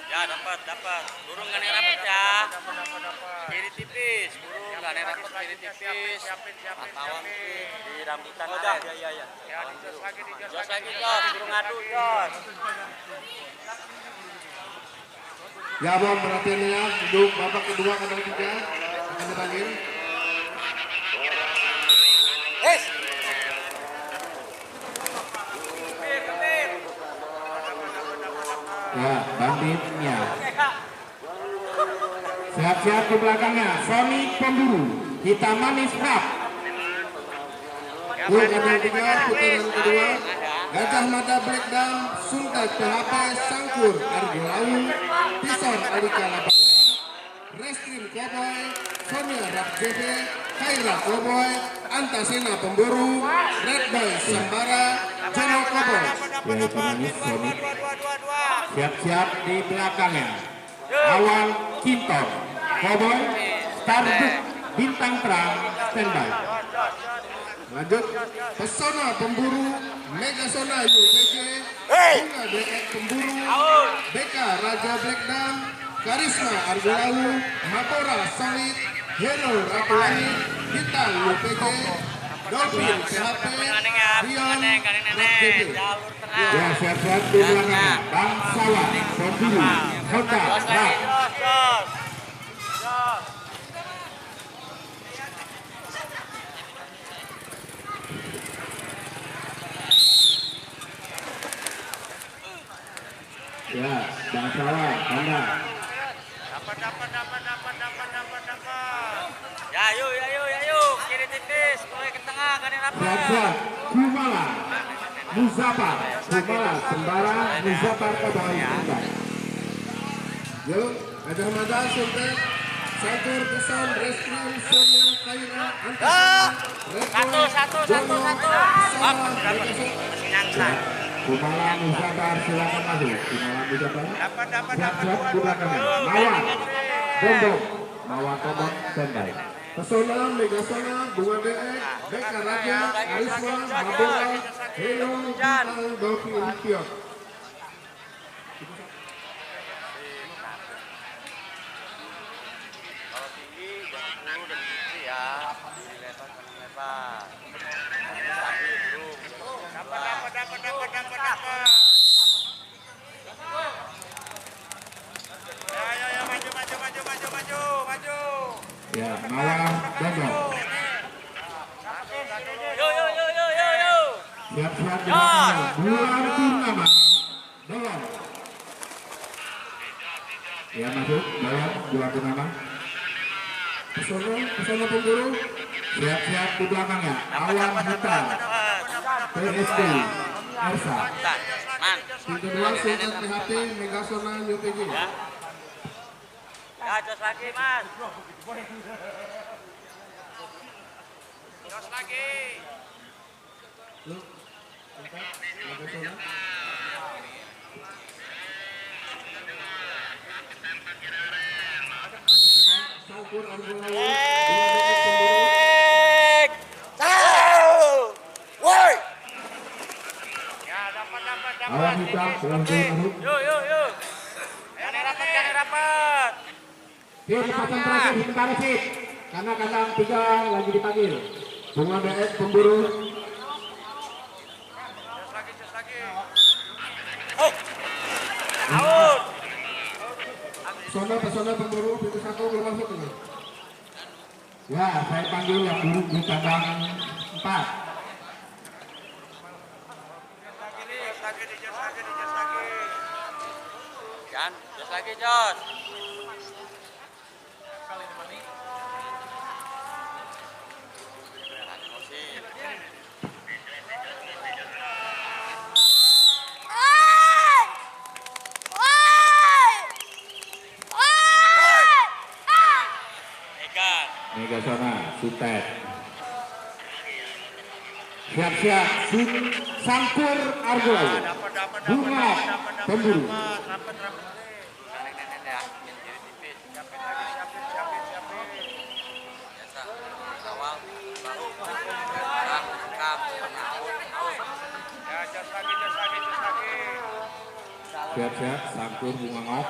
Ya dapat. Burung gandeng dapat ya. Kiri tipis, burung gandeng dapat kiri tipis. Pantauan di rambutan ada. Iya. Jos lagi, burung adu, jos. Ya bom, perhatiannya duduk babak kedua kandang 3 akan dipanggil. Ya, banditnya. Siap-siap di belakangnya Sonic Pemburu Hitam Manis Rap. Yuk kandang 3 putaran kedua. Gajah Mada Black Dam, Suntet PHP, Sangkur, Argo Lawu, Tison Alika Lapangan, Reskrim Cowboy, Sonia Rap JB, Kaira Cowboy, Antasena Pemburu, Red Boy Sambara, Jono Cowboy. Ya, Hitam Manis Sonic. Siap-siap di belakangnya Awal Kinton Cowboy Starduk Bintang Terang standby. Lanjut, Pesona Pemburu, Megasona UPG, Bunga DX Pemburu, BK Raja Black Dam, Karisma Argo Lawu, Mapora Solid, Hero Ratu Langit, Bintang UPG, Dolphin PHP, Rion Rap JB. Ya, siap-siap di belakangnya Bangsawan Pemburu Honda Rap. Jos. Ya, Bangsawan Honda. Dapat. Ya yuk. Kiri tipis, mulai ke tengah, gandeng dapat. Siap-siap Kumala Muzafar Kumala Sembara Muzafar Cowboy standby. Yuk, Gajah Mada, Suntet, Sangkur, Tison, Reskrim, Sonia, Kaira, Antasena, Red Boy, Satu. Jono, Sama, Megasona. Kumala Muzafar silakan masuk. Kumala Muzafar. Dapat. Siap-siap di belakangnya Mawar Bombong Mawar Bombong standby. Pesona, Megasona, Bunga DX, BK Raja, Karisma, Mabora, Hero, Bintang, Dolphin, Piok. Kalau tinggi jangan 10 dan tinggi ya. Lebar. Stabil burung. Dapat. Ya, maju. Ya, Mawar Bombong. Yo. Siap-siap di belakangnya Bulan Purnama Dolong. Ya, masuk Dolong Bulan Purnama. Pesona Pemburu, Siap-siap di belakangnya Awan Hitam PSD Ersa. Man. tim kedua Suntet PHP, Megasona, UPG. Ya, jos lagi, Mas. Jos lagi. Yuk, Suntet, Megasona. Sangkur, Argo Lawu, Bunga DX Pemburu. Woi. Ya, dapat. Awan Hitam Bulan Purnama. Yuk. Gandeng dapat. pasang terakhir sementara sip. Karena kandang 3 lagi dipanggil. Bunga BS pemburu. Out. Pesona pemburu pintu 1 belum masuk ini. Ya, saya panggil yang buruk di kandang 4. Jan, jos lagi jos. Mega Sona, Sutet. Siap-siap, Sangkur Argolai. Bunga pemburu. Siap-siap, Sangkur Bunga Ngok.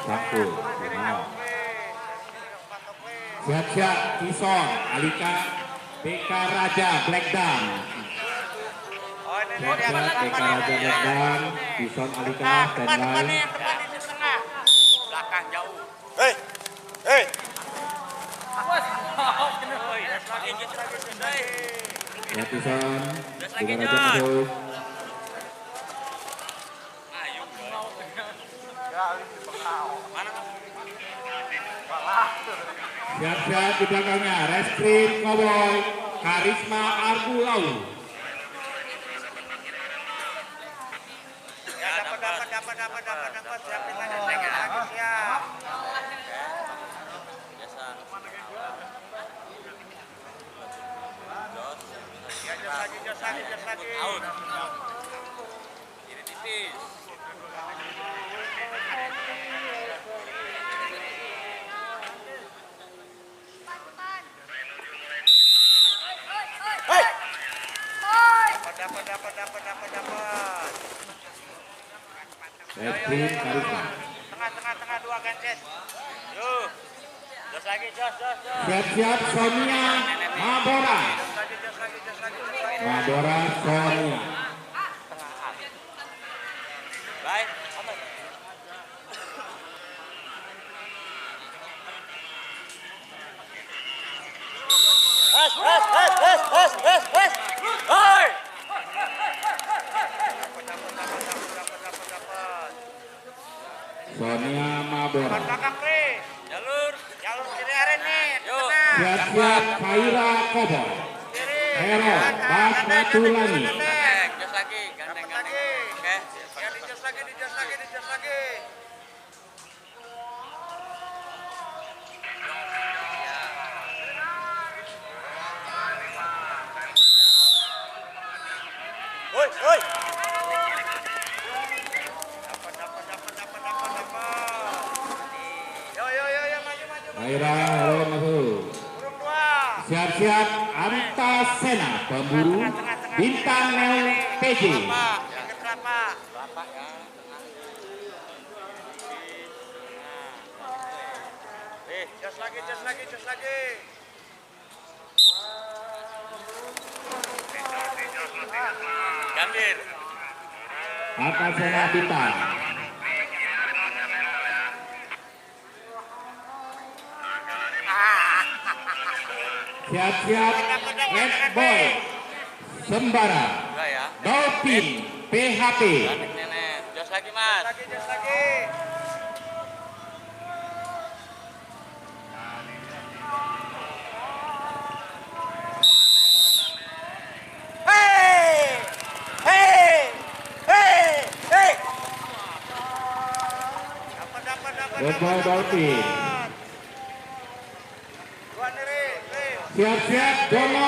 Sangkur Bunga Ngok. Siap-siap, Kison, Alika, BK Raja, Black Dam. Siap-siap, BK Raja, Black Dam, Kison, Alika, standby. Belakang jauh. Hei. Ya, Kison, BK Raja masuk. Siap-siap di belakangnya, Reskrim Cowboy, Karisma Argulau. Ya dapat. Siapin aja lagi siap. Biasa. Jos lagi. Out. Kiri tipis. Dapat. Reskrim Karisma. Tengah 2 gances. Yuk. Jos lagi. Siap-siap, Sonia Mabora. Jos lagi. Mabora, Sonia. Baik. Hei. Dapat. Sonia Mabora. Belakang Pri. Jalur. Jalur kiri aren nih. Yuk. Siap-siap, Kaira Cowboy. Hero, Bas Ratulani. Jos lagi. Gandeng. Oke. Ya dijos lagi. Woi. Dapat. Yo, maju. Kaira, hero masuk. Burung 2. Siap-siap, Antasena, pemburu Bintang Neo PJ. Ingat berapa? Bapak ya. Jos lagi. Gambir. Antasena Bintang. Siap-siap, Red Boy Sembara, Enggak ya. Dolphin PHP. Gandeng nenek. Jos lagi mas. Jos lagi. Dapat. Red Boy Dolphin. 2 nih, Ri. Siap-siap, Dono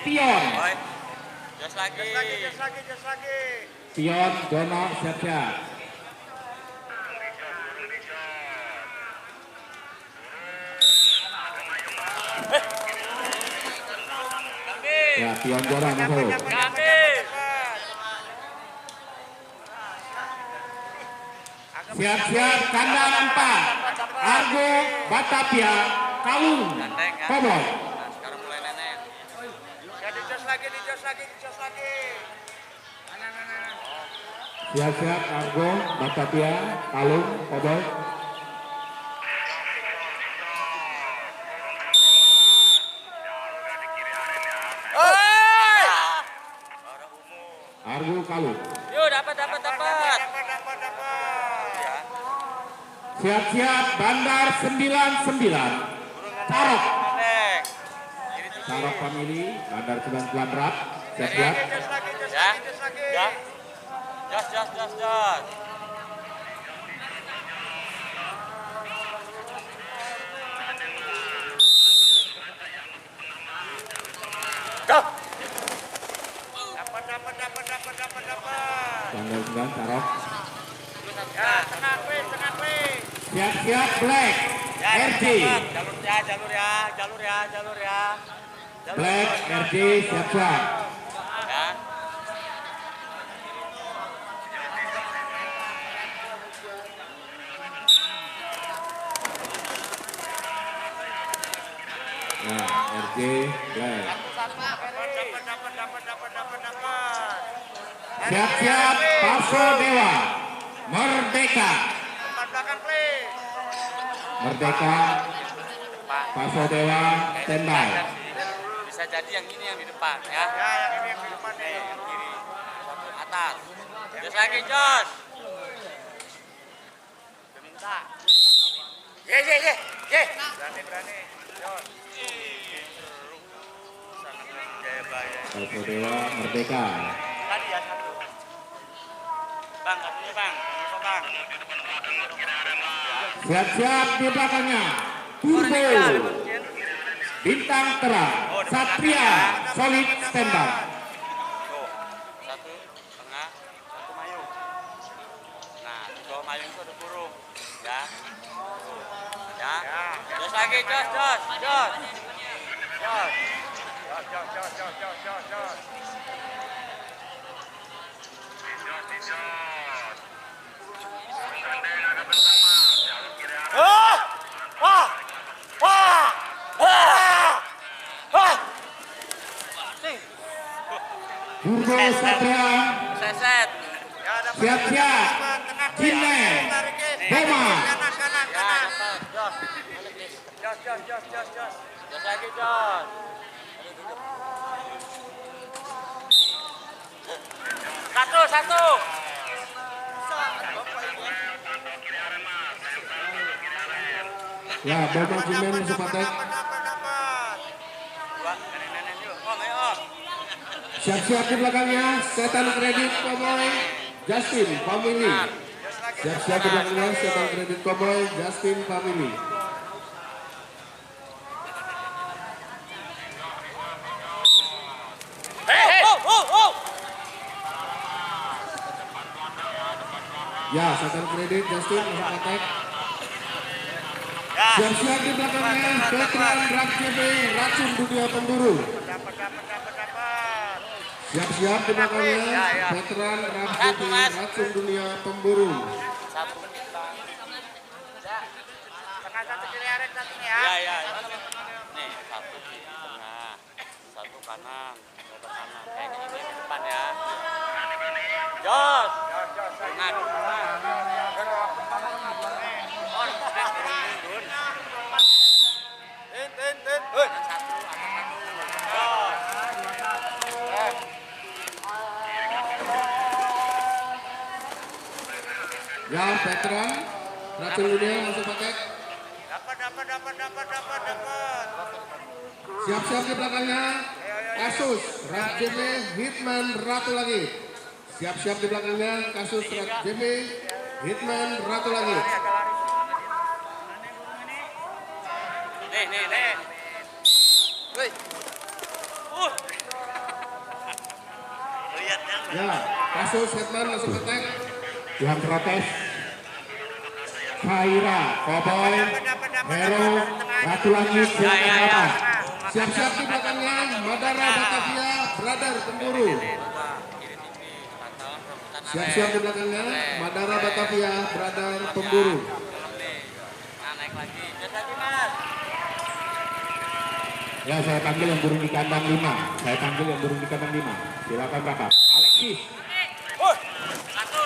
Tia Pion. Oi. Jos lagi. Jos lagi. Pion, Dono, siap-siap. Ya, Pion Dono masuk. Siap-siap, kandang 4. Argo, Batavia, Kalung, Gandeng ya. Koboi. Nah, sekarang mulai nenek. Ya dijos lagi. Siap-siap, Argo, Batavia, Kalung, Koboi. Argo, Kalung. Yuk, dapat. Ya. Siap-siap, Bandar 99. Tarok. Gandeng. Ini tuh. Tarok family, Bandar 99 Rap. Siap-siap. Jos lagi. Ya. Jos. Dapat. Bandar 9 Tarok. Ya, tengah W. Siap-siap, Black. Ya, RJ. jalur ya. Black, RJ, siap-siap. Ya. Nah, RJ, Black. Dapat. Siap-siap, Paso Dewa. Merdeka. Tempat belakang please. Merdeka. Paso Dewa, standby. Bisa jadi yang ini yang di depan ya. Ya, yang ini yang di depan nih. Yang kiri. Satu atas. Jos lagi, Jos. Minta. Ye. Berani. Jos. Sangat jaya. Paso Dewa, Merdeka. Tadi ya satu. Bang, katanya bang. Apa bang? Siap-siap di belakangnya. Turbo. Bintang terang. Satria, solid standby. Tuh. Satu tengah, satu mayung. Nah, di bawah mayung itu ada burung. Ya. Ya. Jos lagi, Jos. Jos. Turbo Satria. Seset. Ya, dapat. Siap-siap. Tengah W. Cine. Tarikin. Boma. Kanan. Ya, dapat. Jos. Balik, please. Jos. Jos lagi, Jos. Satu. Ya, Boma Jimen masuk patek. Dapat. Dua, nenek yuk. Ayo. Siap-siap di belakangnya, Setan Kredit Cowboy, Justin Family. Siap-siap di belakangnya, Setan Kredit Cowboy, Justin Family. Ya, Setan Kredit, Justin masuk patek. Siap-siap di belakangnya, Veteran Rap JB, Racun Dunia Pemburu. Dapat. Siap-siap di belakangnya, Veteran Rap JB, Racun Dunia Pemburu. Satu. Tengah satu kiri aren satu nih ya. Ya. Nih, satu di tengah. Satu kanan. Satu kanan. Kayak gini di depan ya. Jos. Tengah. Ya, Veteran Racun Dunia masuk paket. Dapat. Siap-siap di belakangnya, Kasus Rap JB, Hitman Ratu Langit. Siap-siap di belakangnya, Kasus Rap JB, Hitman Ratu Langit. Nih. Woi. kasus Hetman masuk attack. Yang protes Khaira, Cowboy, Hero, Ratu Langit, silakan Bapak. Siap-siap di belakangnya Madara Batavia, Brother Pemburu. Siap-siap di belakangnya Madara Batavia, Brother Pemburu. Nah, naik lagi. Terus lagi, Mas. Ya, saya panggil yang burung di kandang 5. Saya panggil yang burung di kandang 5. Silakan Bapak. Alexis. Satu.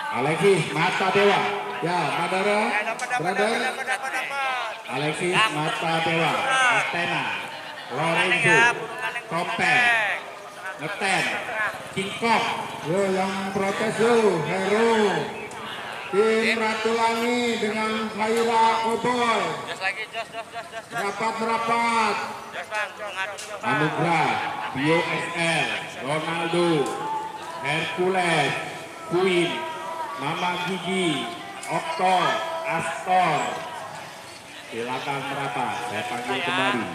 Alexis, Mata Dewa. Ya, Madara, Brother. Alexis, Mata Dewa. Astena. Lorenzo. Kompen. Ngeten. Kingkong. Yo, yang protes yo, Hero. Tim Ratu Langit dengan Khaira Cowboy. Jos lagi, jos. Rapat. Jos, Bang. Anugrah. Bio XL. Ronaldo. Hercules. Queen. Mama Gigi. Okto. Astor. Silakan merapat. Saya panggil kembali.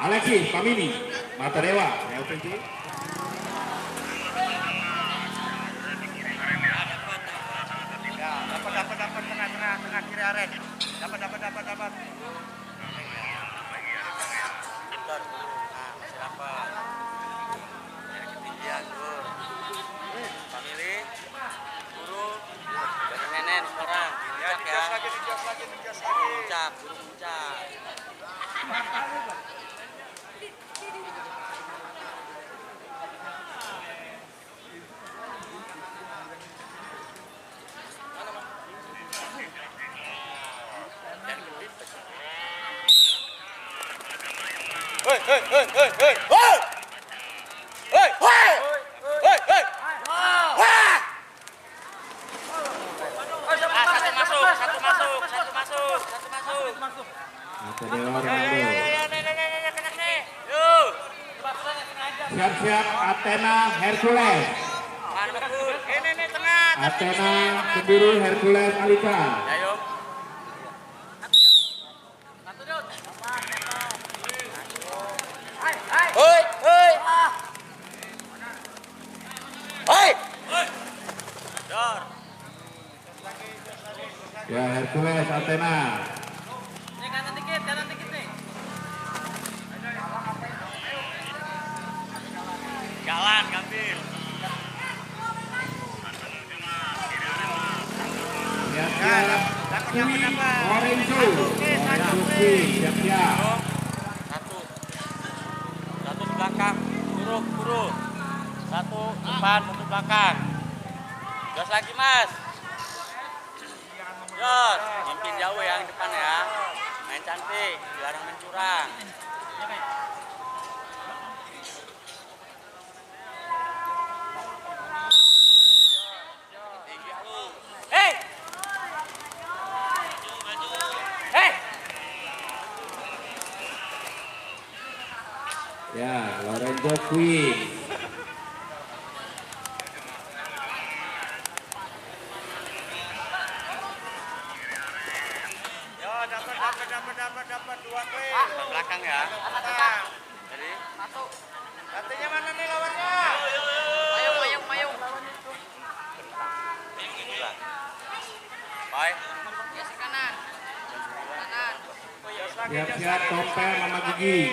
Alexis, Pamini, Mata Dewa, LPG. Ya, dapat tengah kiri aren. Dapat. Bentar, nah, masih rapat. Dari ketinggian, tuh. Family, guru, dari nenen sekarang. Ya, Puncak ya. dijos lagi. Puncak, guru puncak. Satu masuk. Mata Dewa Ronaldo. Nih. Yuk. Siap-siap Athena Hercules. Mana betul? Ini tengah. Athena Pemburu Hercules Alika. Ya, yuk. Dor. Ya, Hercules Athena. Kanan dikit nih. Jalan, ngambil. Siap-siap Queen Lorenzo. Siap-siap. Satu di belakang, buruk. Satu depan, satu belakang. Jos lagi, Mas. Jos, mimpin jauh yang depan ya. Main cantik, dilarang main curang. Ya, Lorenzo Queen. Yo, dapat 2 klik. Belakang ya. Jadi, Artinya mana nih lawannya? mayung. Baik. Siap-siap Topel Mama Gigi.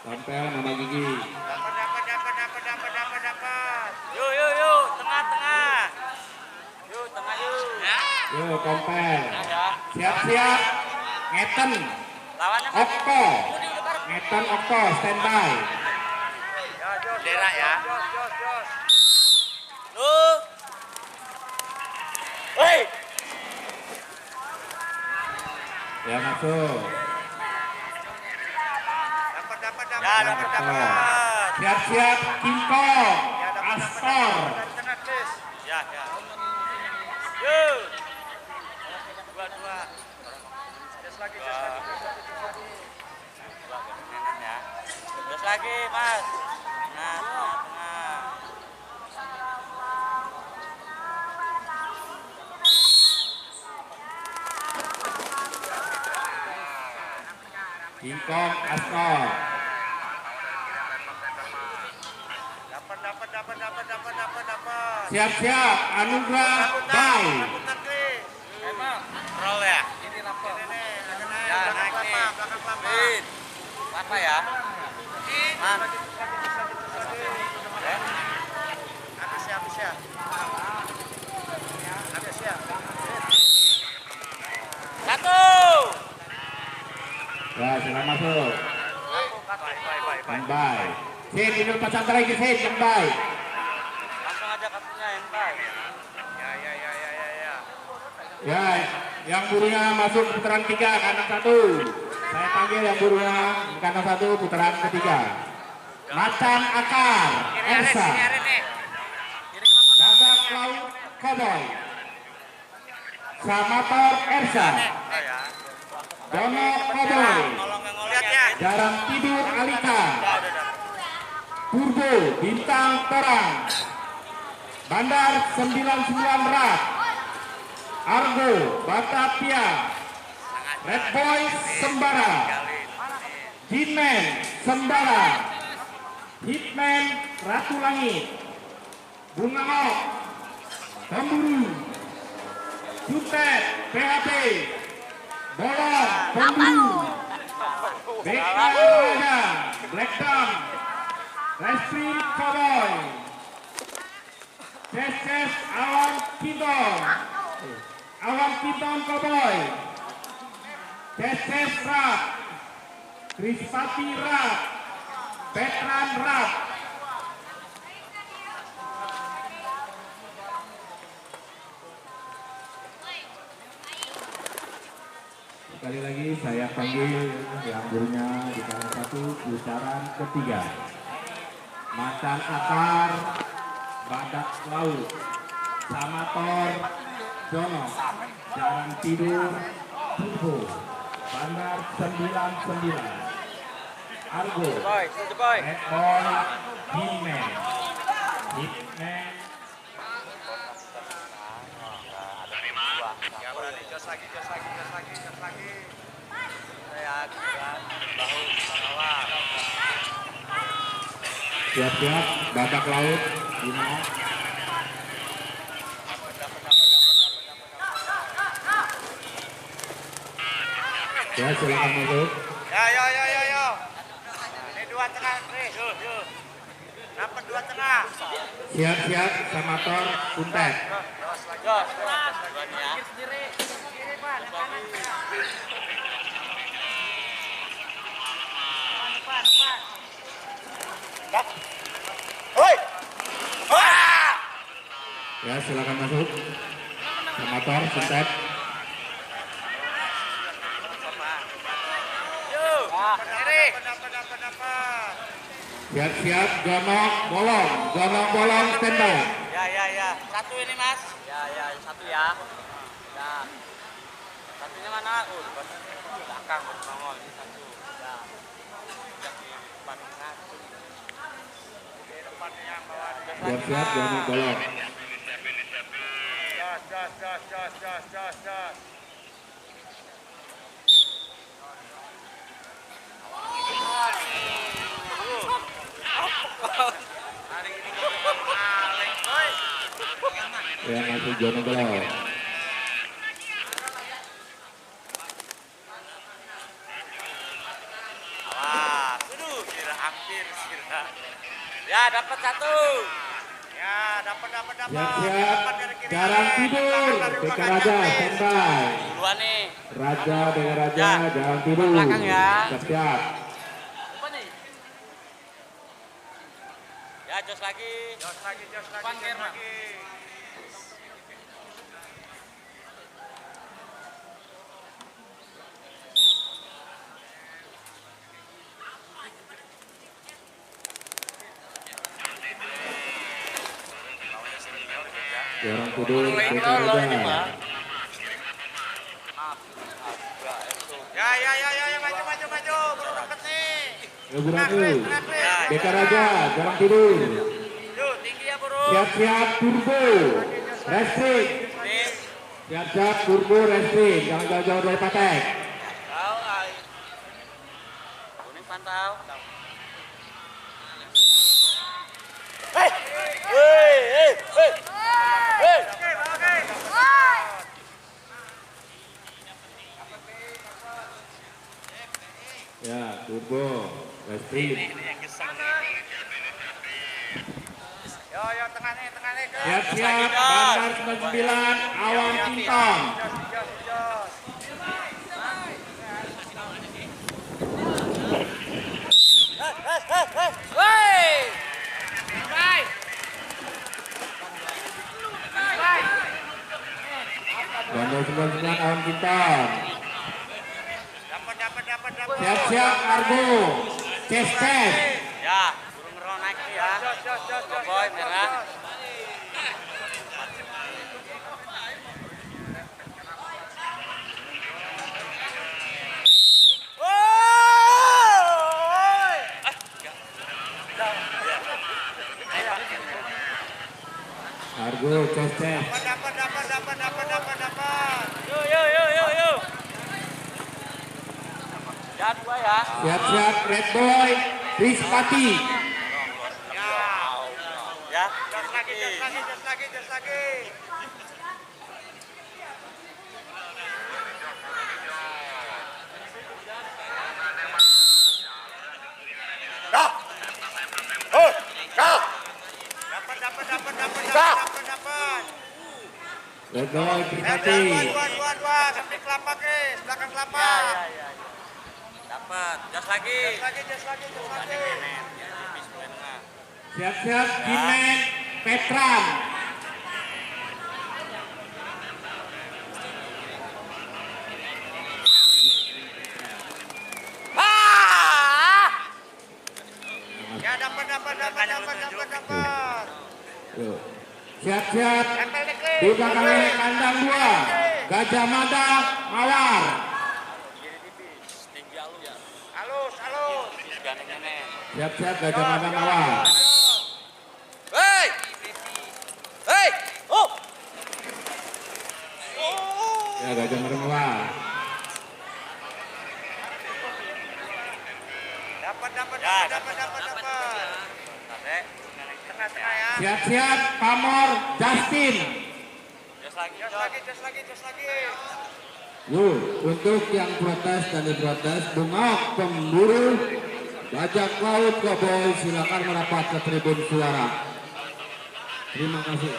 Topel Mama Gigi. Dapat. Yuk. Tengah. Yuk, tengah yuk. Yo, Topel. Ya. Siap-siap Ngeten Lawannya Okto. Ngeten Okto standby. Ya, Jos. Bendera ya. Jos. Lu. Woi. Ya, masuk. Dapat. Siap-siap Kingkong Ya, dapat. Astor. Dari tengah, please. Ya. Yuk. Dua. Jos lagi. Dua kebenaran ya. Terus lagi mas. Nah, tengah. Kingkong Askor. Dapat. Siap-siap, Anugrah Bay. Emang roll ya? Ini lampu. Ini Ya naik nih. Win. Apa ya? Man. Habis ya. Satu. Ya, silakan masuk. Bye. Yang baik. Sin, ini pasang lagi Sin, yang baik. Langsung aja kartunya yang baik. Ya. Ya, yang burunya masuk putaran 3, kandang 1. Saya panggil yang burunya kandang 1, putaran ketiga. Macan Akar, Ersa. Badak Laut Cowboy. Samator Ersa. Oh ya. Dono Cowboy. Lihat ya. Jarang Tidur Alika. Udah. Turbo Bintang Terang. Bandar 99 Rat. Argo Batavia. Red Boy Sembara. Hitman Sembara. Hitman Ratu Langit. Bunga Ok. Pemburu. Jutet PHP. Bolong Pemburu. BK Raja. Black Dam. Restream Cowboy. Ces Alam Kinton. Alam Kinton Cowboy. Ces Rap. Krispati Rap. Veteran Rap. Sekali lagi saya panggil yang gurunya di kandang 1, putaran ketiga. Macan Akar, Badak Laut, Samator, Jono, Jarang Tidur, Turbo, Bandar 99, Argo, Boy. Red Boy, Hitman, Ya berani jos lagi. Saya gerak bahu bawah. siap-siap, Badak Laut, Bima. Ya, silakan masuk. Ya. Ini 2 tengah nih. Yuk. Dapat 2 tengah. Siap-siap, Samator, Kuntet. Jos. Duluan ya. Kiri Pak, kanan. Depan. Hoi. Ya, silakan masuk. Samator, Kuntet. Yuk. Kiri. Dapat. Siap-siap, Gonok, Bolong, standby. Ya. Satu ini mas. Ya. Satu ya. Ya. Satunya mana? Depan belakang nongol ini satu. Ya. Di depan satu. Di depan yang bawah. Siap-siap, Gonok, Bolong. Jos. Hari ini maling, boy. Ya, masuk Jono Bolong. Awas. Hampir. Ya, dapat satu. Ya, dapat. Siap-siap, Jarang Tidur, BK Raja, standby. Dua nih. Raja dengan Raja, Ya, Jarang Tidur. belakang ya. Siap-siap. Ya, jos lagi. Jos lagi. Jarang Tidur, BK Raja. Ya, maju. Belum deket nih. Ibu Beka Raja, jangan tidur. Yuk, tinggi ya bro. Siap-siap turbo, restrik. Siap-siap turbo, restrik. Jangan jauh-jauh dari patek. Tahu, ay. Kuning pantau. Hei, hei, hei, hei, hei. Ya, turbo, restrik. Yo, yo, tengah nih. Siap-siap, Bandar 99, Awang Kintong. Jos. Hei. Bye. Bandar 99, Awang Kintong. Dapat. Siap-siap, Argo, Cestes. Ya, burung ngerol naik nih ya. Jos. Boy merah. Argo, Cestes. Dapat. Yo. Ya, dua ya. Siap-siap, Red Boy, Rizpati. Ya. Jos lagi. Dapat. Red Boy, Rizpati. Dua. Sampai kelapa, guys. Belakang kelapa. Ya. Dapat. Jas lagi. Jos lagi. Siap-siap, Kimen, Petram. Ya, dapat. Yuk. Siap-siap, Tempel nih, Kli. di belakangnya kandang 2, Gajah Mada, Mawar. Tinggi alu ya. Halus. Gandengnya nih. Siap-siap, Gajah Mada, Mawar. Hei. Oh. Ya, Gajah Mada, Mawar. Dapat. Tade. Tengah ya. Siap-siap, Pamor, Justin. Jas lagi. Jos lagi. Yuk, untuk yang protes dan diprotes, bengok pemburu bajak laut Cowboy, silakan merapat ke tribun suara. Terima kasih.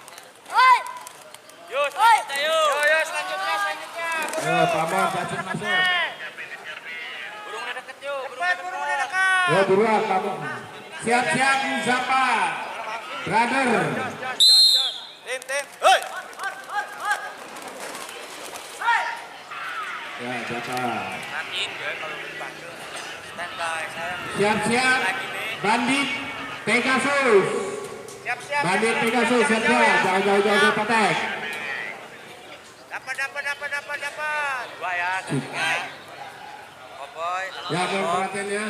Dapat. Yuk, selanjutnya yuk. Yo, selanjutnya. Ayo, Pamor, Justin masuk. Burung udah deket yuk. Burung udah dekat. Yo, buruan, Pamor. Siap-siap, Zapa. Brother. Jos. Tin. Hei. Ya, Zapa. Matiin gue kalau dipanggil. Standby saya. Siap-siap, Lagi nih. Bandit Pegasus. Siap. Bandit Pegasus, siap-siap. Jangan jauh-jauh patek. Dapat. Dua ya. Ketiga. Cowboy. Ya, mohon perhatiannya.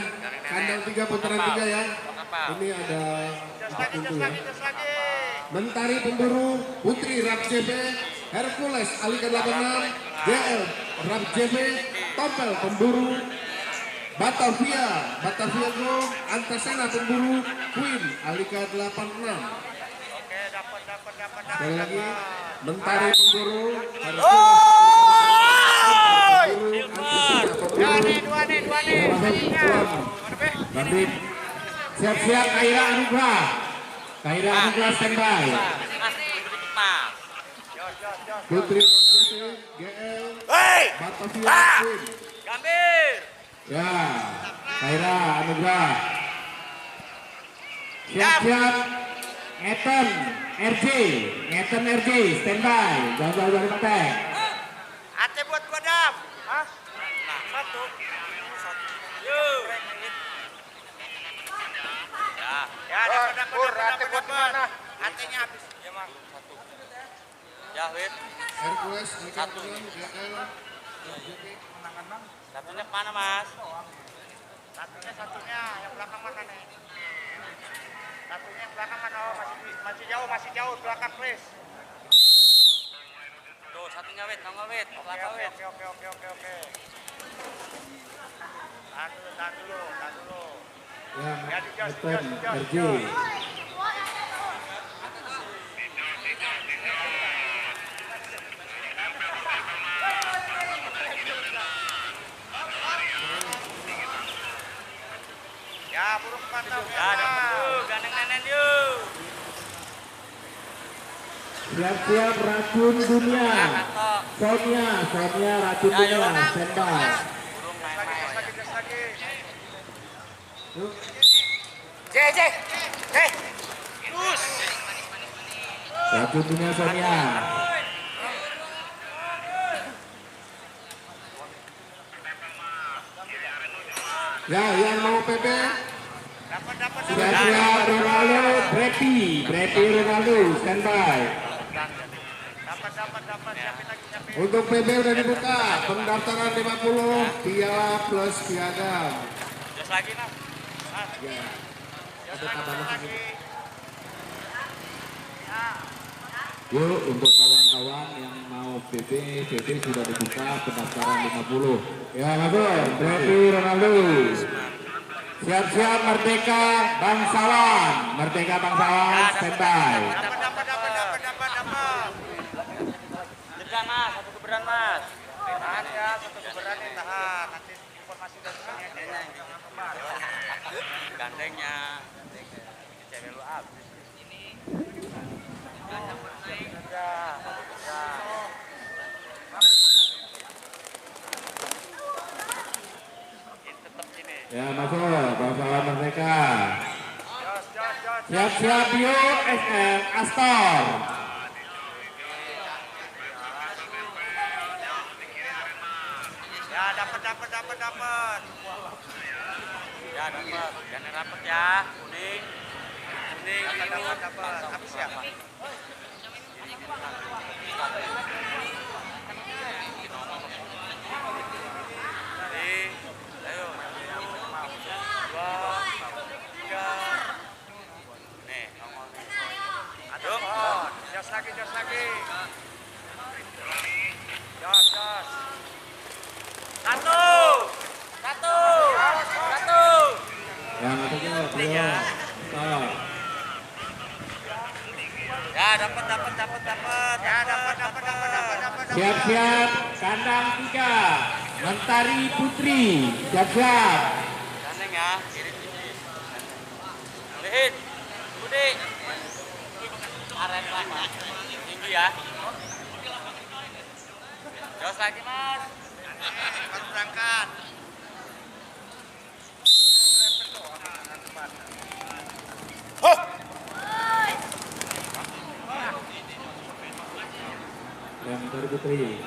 Kandang 3, putaran 3 ya. Apa? Ini ada Jos lagi. Mentari Pemburu, Putri Rap JP, Hercules Alika 86, JL Rap JP, Tompel Pemburu, Batavia Go, Antasena Pemburu, Queen Alika 86. Oke, dapat. Sekali lagi, Mentari Pemburu, Hercules Ya, nih, dua nih. Bandit. Siap-siap, Kaira Anugrah. Kaira Anugrah standby. Mas. Putri Rap JP, GL, Hei. Batavia Queen. Gambir. Ya, Kaira Anugrah. Siap-siap, Ethan RJ, standby. Jangan jauh dari patek. Ate buat gua dam. Hah? Satu. Yuk. Ya. Ya, dapat. Atenya habis. Ya, Mang. Satu. Jahwit. Hercules, Satu. Satunya mana mas? Satunya yang belakang mana nih? Satunya yang belakang mana? Oh, masih jauh belakang please. Tuh satunya wit, nongol wit, belakang wit. Oke. Tahan dulu. Ya, Jos. RJ. Ya, burung mantap. Ya, dapat yuk, gandeng nenen yuk. Siap-siap racun dunia. Kantok. Sonia racun Ya, dunia. yuk. Standby. Burung main-main. lagi. Cek. Terus. Racun dunia Sonia. Ya, yang mau PB. Dapat. Siap-siap Ronaldo. Brepi Ronaldo. Standby. Dapat. Siapin. Untuk PB udah dibuka. Pendaftaran 50 piala plus piagam. Terus lagi mas. Ya. Ada tambah lagi. Yuk untuk kawan-kawan yang mau PP sudah dibuka pendaftaran 50. Ya masuk, Brepi Ronaldo. Siap-siap Merdeka Bangsawan standby. Dapat. Degan mas, satu keberan mas. Tahan ya, satu keberan nih, tahan. Nanti informasi dari sini aja. Gandengnya. Cewek lu abis. Tetap sini. Ya masuk, Bangsawan Merdeka. Jos. Siap-siap Bio SM Astor. Ya, dapat. Ya dapat. Jangan rapet ya. Kuning. Dapat. Habis ya. Ayo. 2, 3. Nih, nongol. Aduk. Jos lagi. Jos. Satu. Yang masuknya Bio Astor. Ya dapat. Siap-siap kandang 3 Mentari Putri. Siap-siap. Gandeng ya, kiri sini. Lihat. Budi. Aren lagi. Tinggi ya. Jos lagi mas. Baru berangkat. Yang Mentari Putri.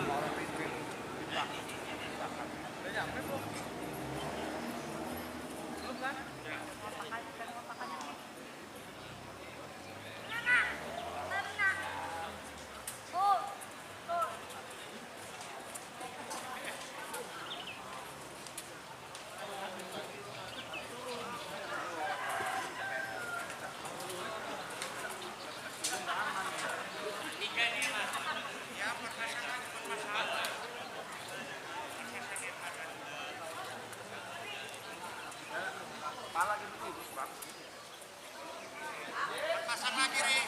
Pasang lagi, Ri.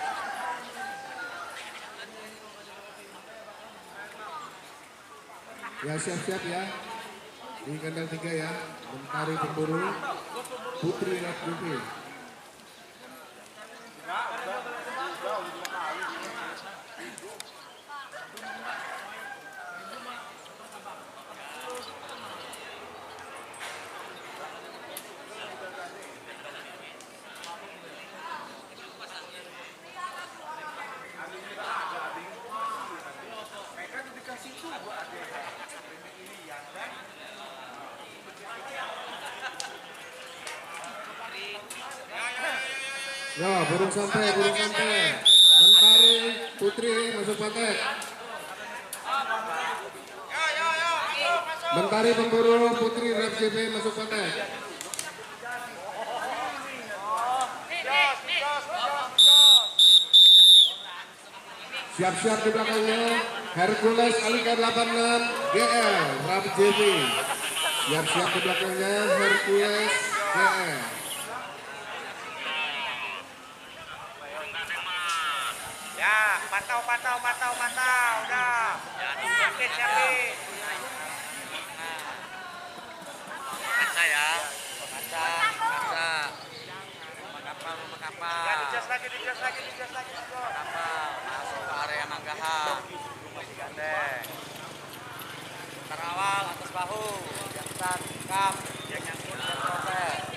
Ya, siap ya. Di kandang 3 ya. Mentari Pemburu. Putri Ratjuvi. Ya, burung sampai. Mentari Putri masuk paket. Mentari pemburu Putri Rap JP masuk paket. Siap-siap di belakangnya Hercules Alika 86 GL Rap JP. Siap-siap di belakangnya Hercules GL. Ya, pantau. Udah. Siapin. Kaca ya. Kaca. Rumah kapal. Ya, dijas lagi. Kapal masuk ke area Manggahan. Masih gandeng. Terawal atas bahu. Yang kap. Yang nyangkut dan sobek.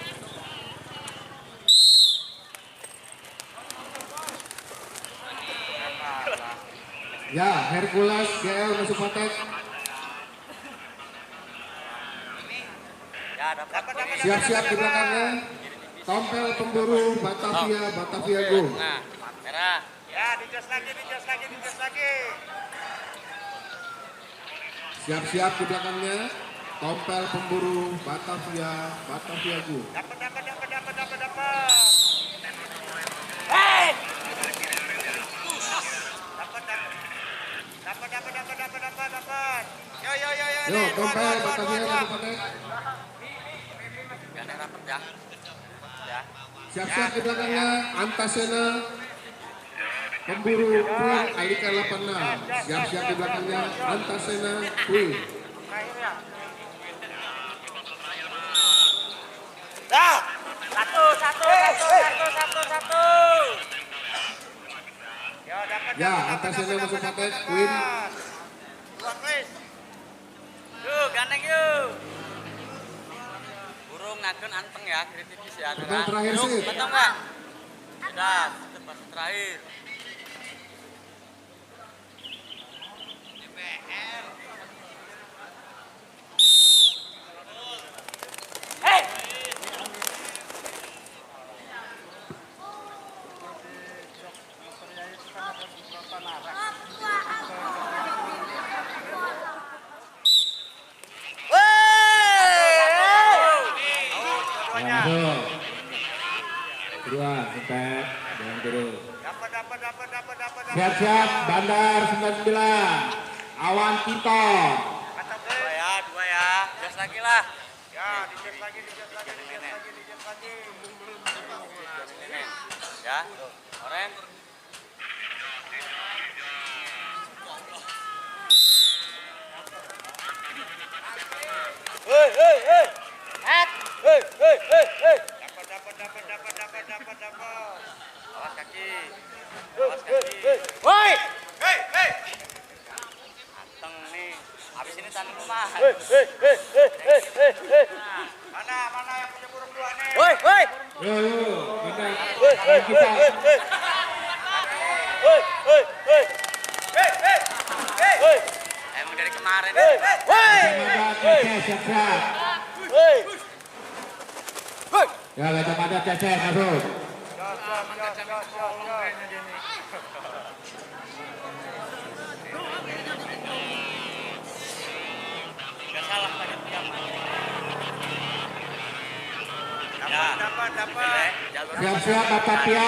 Ya, Hercules GL masuk paket. Ya, dapat. Siap-siap di belakangnya Tompel pemburu Batavia Go. Nah, merah. Ya, dijas lagi. Siap-siap di belakangnya Tompel pemburu Batavia Go. Dapat. Dapat. Yo. Yo, Tompel Batavia masuk paket. Gandeng dapat ya. Ya. Siap-siap di belakangnya Antasena pemburu Queen Alika 86. Siap-siap di belakangnya Antasena Queen. Dah. Satu. Yo, dapat. Ya, Antasena masuk paket Queen. Keluar, please. Yuk, gandeng yuk. Burung ngakun anteng ya, kritis ya. Betul, terakhir Yuk, sih. betul nggak? Sudah, itu pasti terakhir. Masuk. Kedua, sampai jangan turun. Dapat. Siap-siap, Bandar 99. Awan Tito. Dua ya. Jas lagi lah. Ya, dijas lagi. Ya, oren. Dapat. Awas kaki. Woi. Anteng nih. Habis ini tanam rumah. Mana yang punya burung dua nih? Woi. Yo, kita. Kita. Emang dari kemarin. Gajah Cece, siap-siap. Ya, Gajah Cece, masuk. Gak salah tadi pegang. Dapat. Siap-siap, Batavia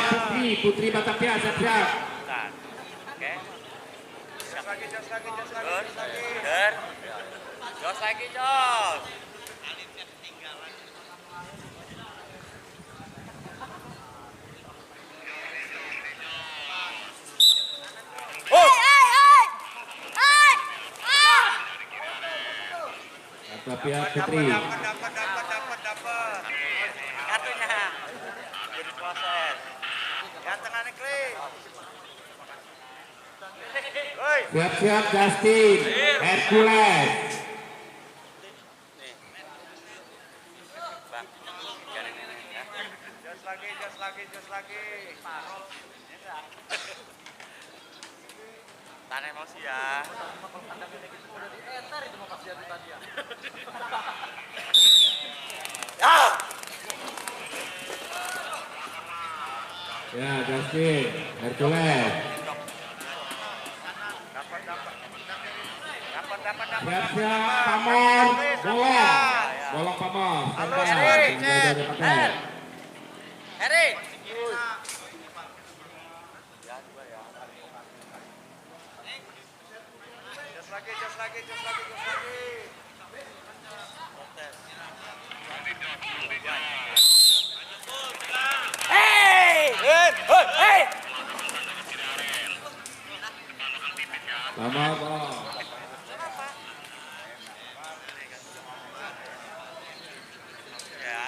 Putri Batavia, siap-siap. Oke. Jas lagi. Jos lagi, Jos. Batavia Putri. Dapat. Kartunya. Jadi proses. Yang tengah nih, Kli. Woi. Siap-siap, Justin. Hercules. Nih. Bang. Jangan ini ya. Jas lagi. Tahan emosi ya. Ya, Justin. Hercules. Siap-siap Pamor, bolong Pamor. Halo, Standby. Heri, Jaga jaga pakai. Heri. Jos lagi. Hey! Selamat bolong. Ya.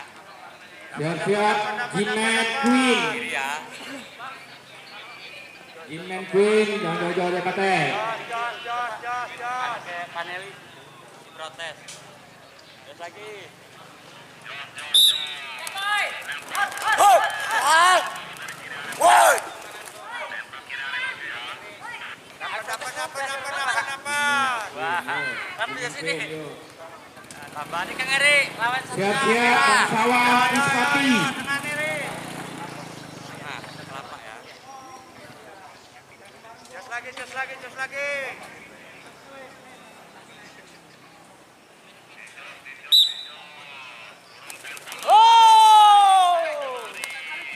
Siap-siap Jinman Queen. Kiri ya. Jinman Queen, jangan jauh-jauh dari pakai. Jos. Pakai panelis protes. Terus lagi. Dapat. Wah, tapi di sini. Tambah nih Kang Eri, lawan satu. Siap-siap bangsawan Iskati. Tengah Heri. Nah, kelapa ya. Jos lagi.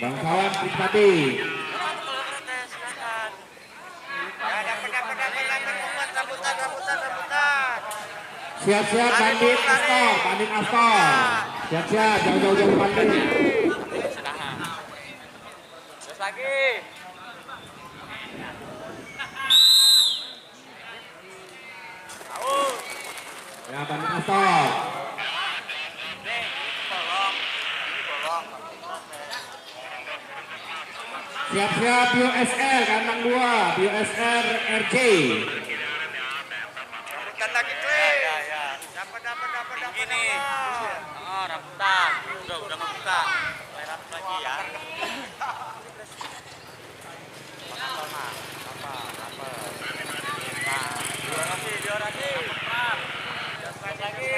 Bangsawan Iskati. Ya, dapat. Rambutan. Siap-siap Bandit Astor. Siap-siap jauh-jauh dari Bandit. Terus lagi. Ya Bandit Astor. Siap-siap BioSR kandang 2, BioSR RJ. Rambutan lagi klik. Ya. Dapat. Gini. Oh, rambutan. Udah ngebuka. Mulai rapet lagi ya. Diorasi. Jos lagi.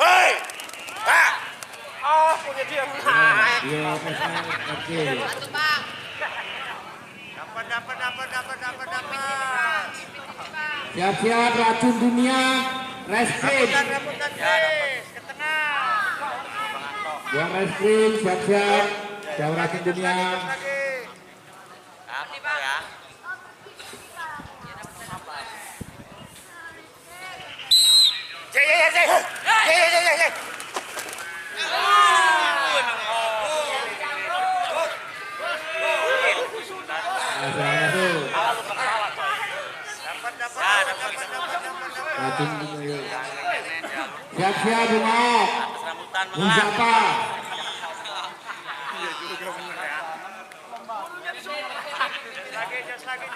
Hei! Oh, punya dia. BioSR RJ. Dapat. Siap-siap racun dunia Restream. Rambutan guys, ke tengah. Buang Restream, siap-siap. Jauh racun dunia. Lagi. Apa ya? Jay. Masuk. Dapat. Racun dunia. Siap-siap Bungok. Atas rambutan malah. Muzafa. Jos lagi.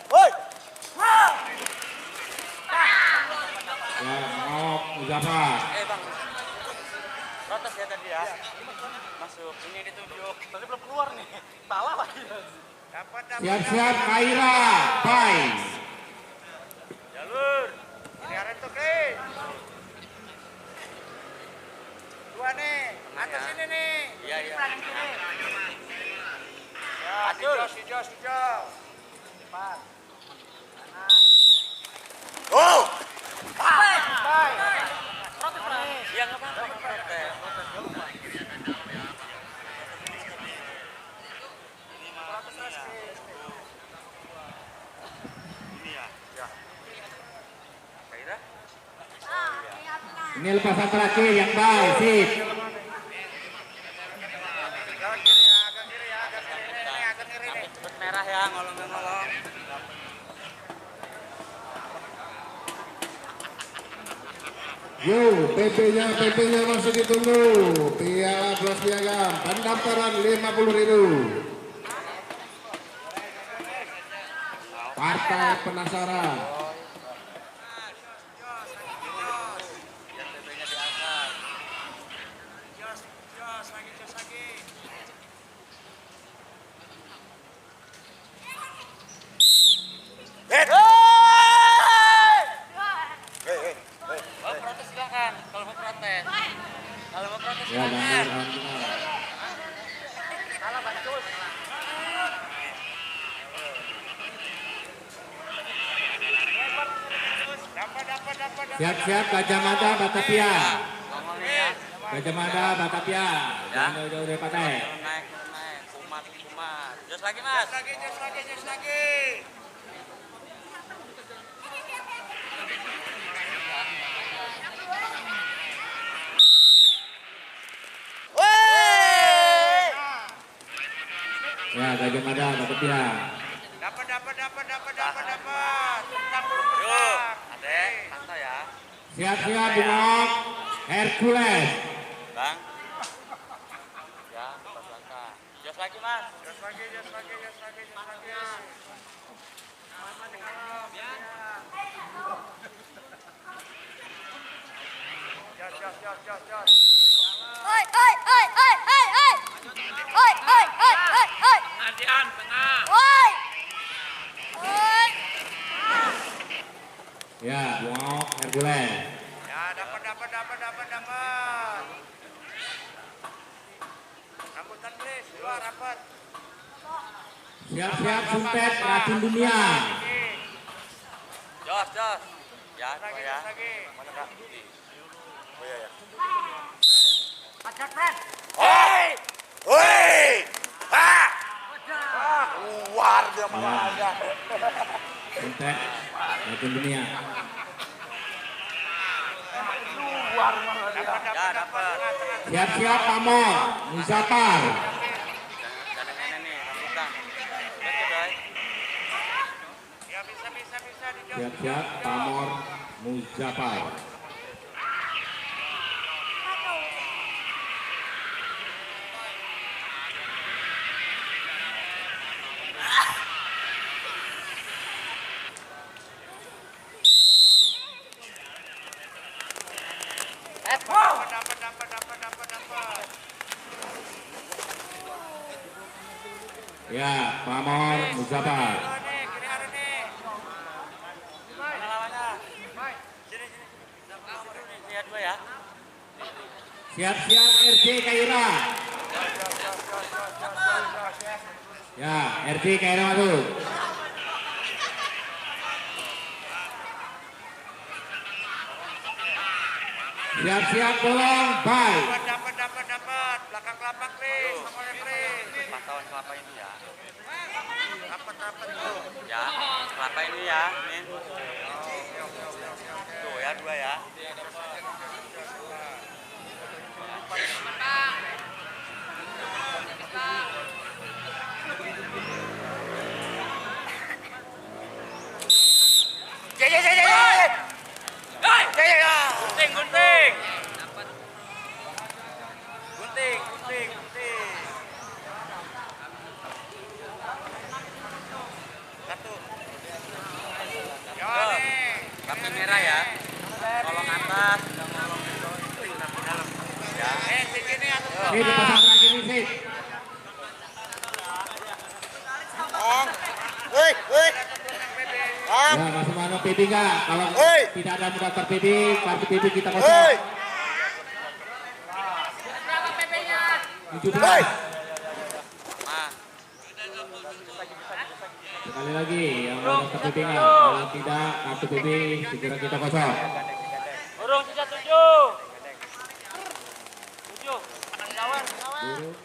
Woi. Ya, Bungok, Muzafa. Bang. Protes ya tadi ya. Masuk. Ini ditunjuk. Tadi belum keluar nih. Salah lagi. Dapat. Siap-siap Kaira. Bye. Jalur. Ini tuh klik. Dua nih. Atas ini nih. Iya. Ya, si Jos. Cepat. Oh! Bye. Iya nggak apa-apa. Protes. Ini ya. Kaira? Ini lepasan terakhir yang baik, sip. Agak kiri ya. Ini agak kiri nih. Cepet merah ya, ngolong. Yo, PP-nya masih ditunggu. Piala Bros Piagam, pendaftaran 50.000. Partai penasaran. Jos lagi. Ya, Daniel Alhamdulillah. Siap-siap Gajah Mada Batavia. Gajah Mada Batavia. Jangan jauh-jauh dari pantai. Naik. Kumat. Jos lagi, Mas. Jos lagi. Ya, Gajah Mada Batavia. Dapat. Yuk, adek, santai ya. Siap-siap Bungok. Hercules. Bang. Ya, pas langkah. Jos lagi, Mas. Jos lagi. Jos. Oi. Adian tengah. Oi. Ya, Bungok Hercules. Ya, dapat. Rambutan please, keluar rapat. Siap-siap Sumpet Racun Dunia. Jos. Ya, Lagi. Mana, Kak? Oh iya ya. Woi! Keluar dia malah ada. Sumpet Racun Dunia. Ya, dapat. Siap-siap Pamor Muzaffar. Jangan nenek nih, rambutan. Oke, Bray. Ya bisa di Jos. Siap-siap Pamor Muzaffar. Dapat. Ya, Pamor Muzaffar. Kiri hari nih. Mana lawannya? Sini. Lihat dua ya. Siap-siap RJ Kaira. Ya, RJ Kaira masuk. Siap-siap bolong, bye. Dapat. Belakang kelapak please. Nomornya please. Pantauan kelapa ini ya. Rapat tuh. Ya, kelapa ini ya. Ini. Tuh ya, dua ya. Gunting. Satu. Yo, kartu merah ya. Kolong atas, kolong dalam. Ya. Sini atau Ini dipasang terakhir nih, Sid. Ya, masih mana PB enggak? Kalau tidak ada mendaftar PB, kartu PB kita kosong. 17. Nah, Sekali lagi, yang mau daftar PB enggak? Kalau tidak, kartu PB segera kita kosong. burung sisa 7. 7. Lawan. Burung.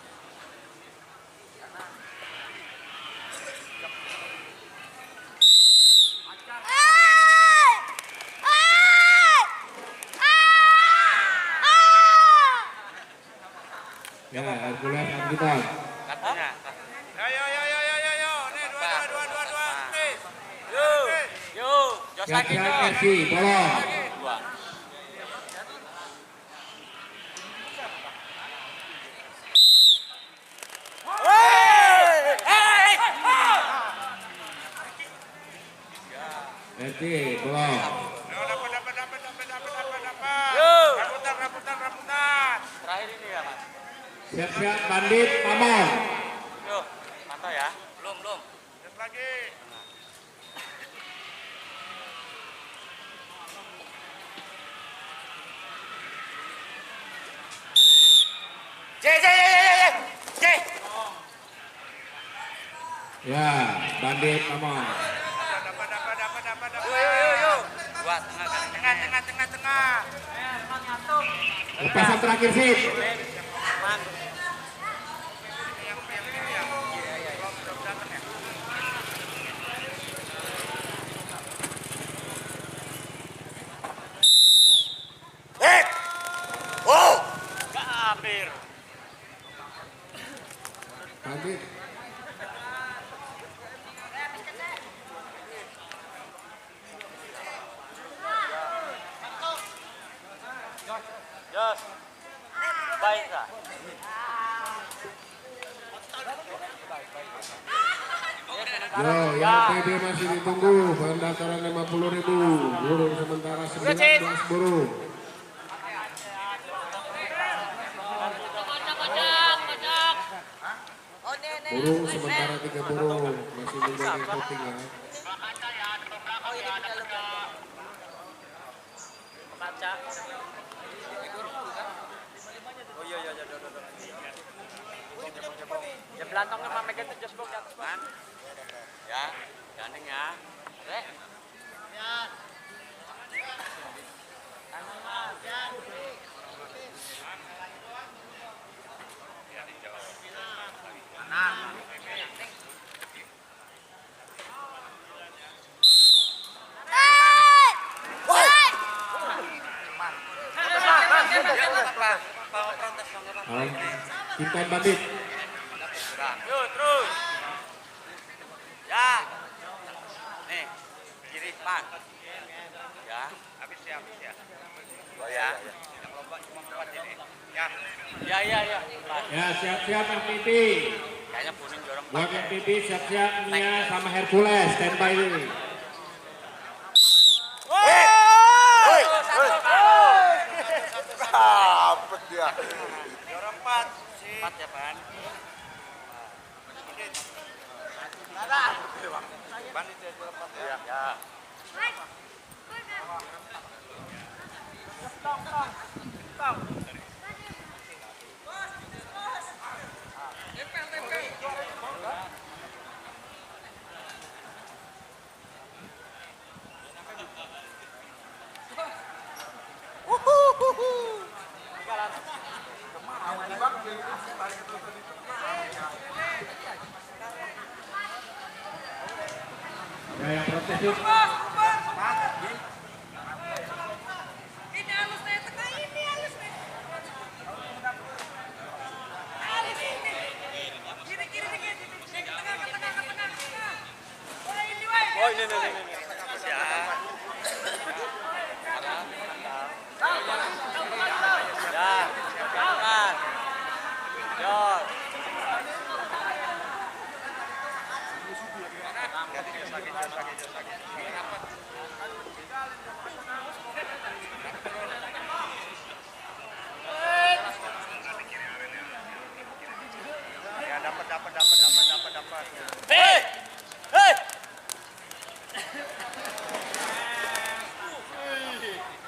Ya, Hercules Anggita. Kartunya. Yo. Nih dua. Please. Yuk. Jos lagi Siap-siap Jos. RC, bolong. Dua. RC, bolong. Dapat. Yo. Rambutan. Terakhir ini ya, Mas. Siap-siap bandit, Pamor. Yuk, pantau ya. Belum. Terus lagi. Ya, bandit ngomong. Dapat. Dua Tengah. Lepasan terakhir sih. hampir. Bandit. Jos. Baik lah. Yo, yang PB masih ditunggu. Pendaftaran 50.000. Burung sementara 19 burung. Burung sementara 3 burung. Masih menjadi voting ya. Oh iya. Ya belantongnya mah megang tuh Jos ke atas, Pan. Ya, gandeng ya. Rek. Ya. Kanan Mas, ya. Kanan. Kintan bandit. Yuk, terus. Ya. Nih, kiri Pan. Ya. Habis ya. Oh ya. Yang lomba cuma 4 ini. Ya. Ya. Pan. Ya, siap-siap FPP. Kayaknya kuning jorong. Buat FPP siap-siap Nia sama Hercules standby ini. Dapat dia. Jorong 4. 4 ya, Pan. Bandit ya jorong 4 ya. Ya. Ya, yang protes yuk. Oh ini. Ya. Ya. Kanan. Jos. Ya dapat. Hei.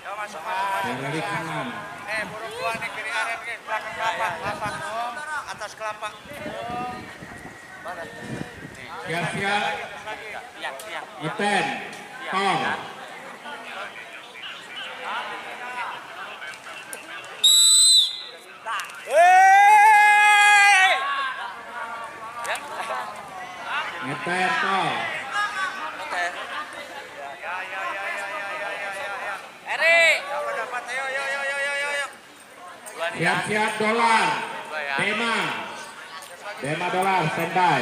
Ya masuk. Dari kanan. Burung dua nih kiri aren nih, belakang kelapa. Atas kelapa. Siap-siap. Tiang. Ngeten. Tong. Ngeten tong. Erik. Dapat. Ayo. Siap-siap dolar. Dema dolar standby.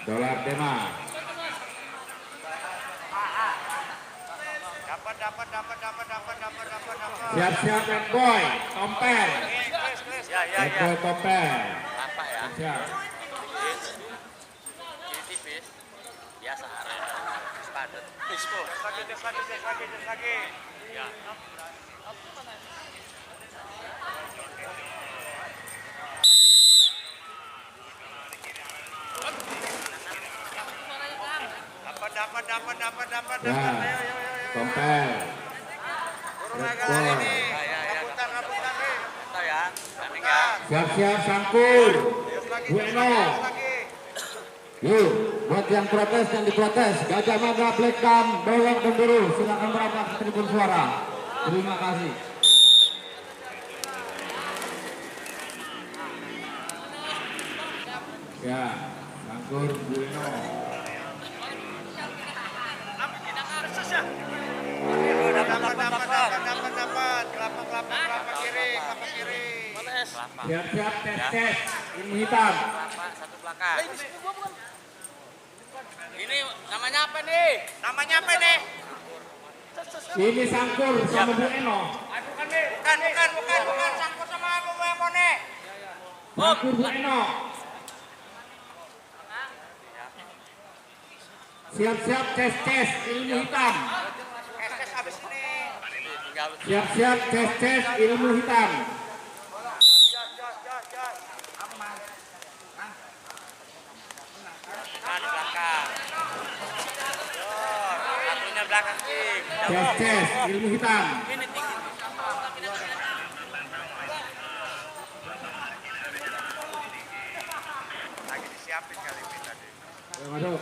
Dolar Dema. Dapat. Siap-siap Red Boy. Tomper. Ya. Red Boy Tomper. Apa ya? Siap. Kiri tipis. Biasa area. Padat. Disco. Lagi. Ya. dapat. Ya, Kompel. Burung agak Rekor. lari nih. Ya. Rabutan nih. Tahu ya, standing ya. Siap-siap Sangkur. Jos lagi. Bueno. Yuk, buat yang protes dan diprotes, Gajah Mada Blackcam, Dolok Pemburu, silakan merapat ke tribun suara. Terima kasih. Ya, Sangkur Bueno. Dapat. Kelapa kiri. Siap-siap tes, ilmu hitam. Kelapa satu belakang. Ini namanya apa nih? Namanya apa nih? Ini Sangkur sama Bueno. Bukan. Sangkut sama aku yang mone. Sangkur Bueno. Siap-siap tes, ilmu hitam. SS abis ini. Tinggal Siap-siap tes, ilmu hitam. Jos. kan belakang. Satunya belakang sih. Tes, ilmu hitam. Ini tinggi. Lagi disiapin kali ini tadi. Ya, masuk.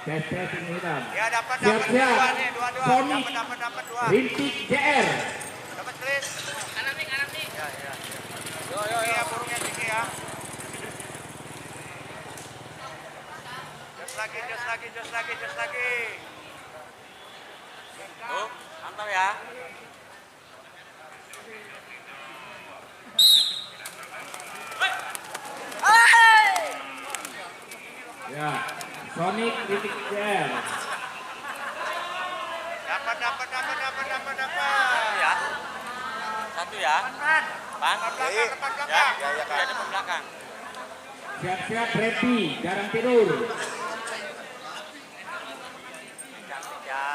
Tes, ilmu hitam. Ya dapat Siap-siap. dua nih, dua. Sonic. Dapat dua. Rintik JR. Dapat kris. Kanan nih. Ya. Tinggi ya burungnya tinggi ya. Jos lagi. Tuh, mantap ya. Ya, Sonic Rintik JR. Dapat. Ya. Satu ya. Bang. Depan Ya, belakang. ya depan belakang. Siap-siap ready, jarang tidur. Cantik ya.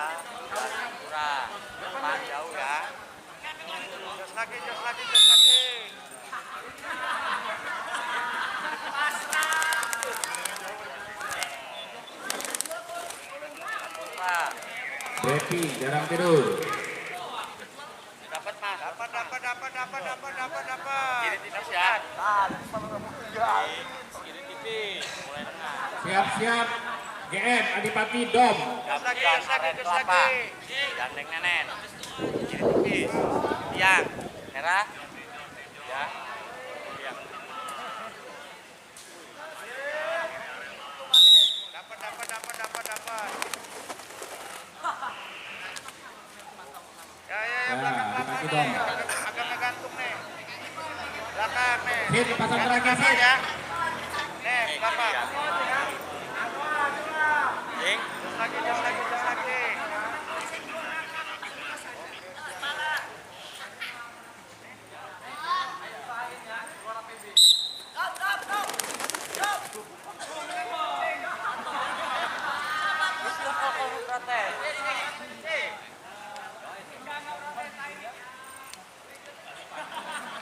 Kurang. Depan jauh ya. Jos lagi. Pak. Ready, jarang tidur. Dapat Mas. Dapat. Kiri tipis ya. Kiri tipis. Mulai tengah. Siap-siap GM Adipati Dom. Jos lagi. Gandeng nenen. Kiri tipis. Tiang. Merah. Ya. Tiang. Dapat. Ya, Adipati belakang Dom. nih. Agak ngegantung nih. Belakang nih. Hit, pasang terakhir Belakang hit. ya. Nih, belakang. Jing. Jos lagi.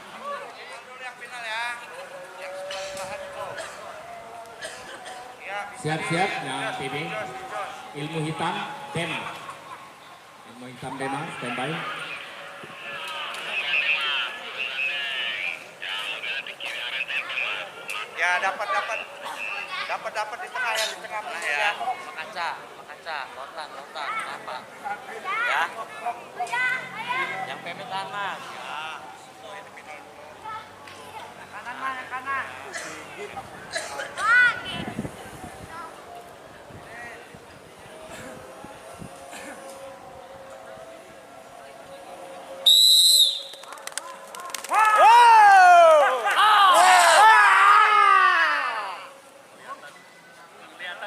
Dulu yang final ya. Yang sebelahan itu. Ya, bisa Siap-siap nih. yang ini Jos. ilmu hitam Dema. Ilmu hitam Dema standby. Ya, dapat di tengah ya, di tengah Nah ya. ya. Makaca. Lontan. Kenapa? Ya. Yang pepet tangan. Ya. Kanan.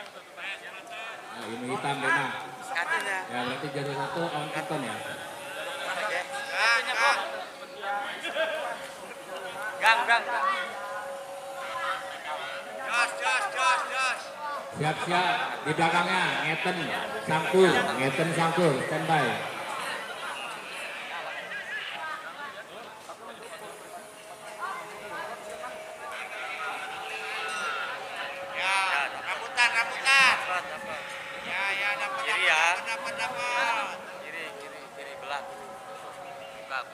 Nah, ilmu hitam Dema. Kakinya. Ya berarti jadi satu on Keton ya. Gang. Jos. Siap-siap di belakangnya Ngeten Sangkur standby. Ya, rambutan. Dapat. Ya. Kiri belah.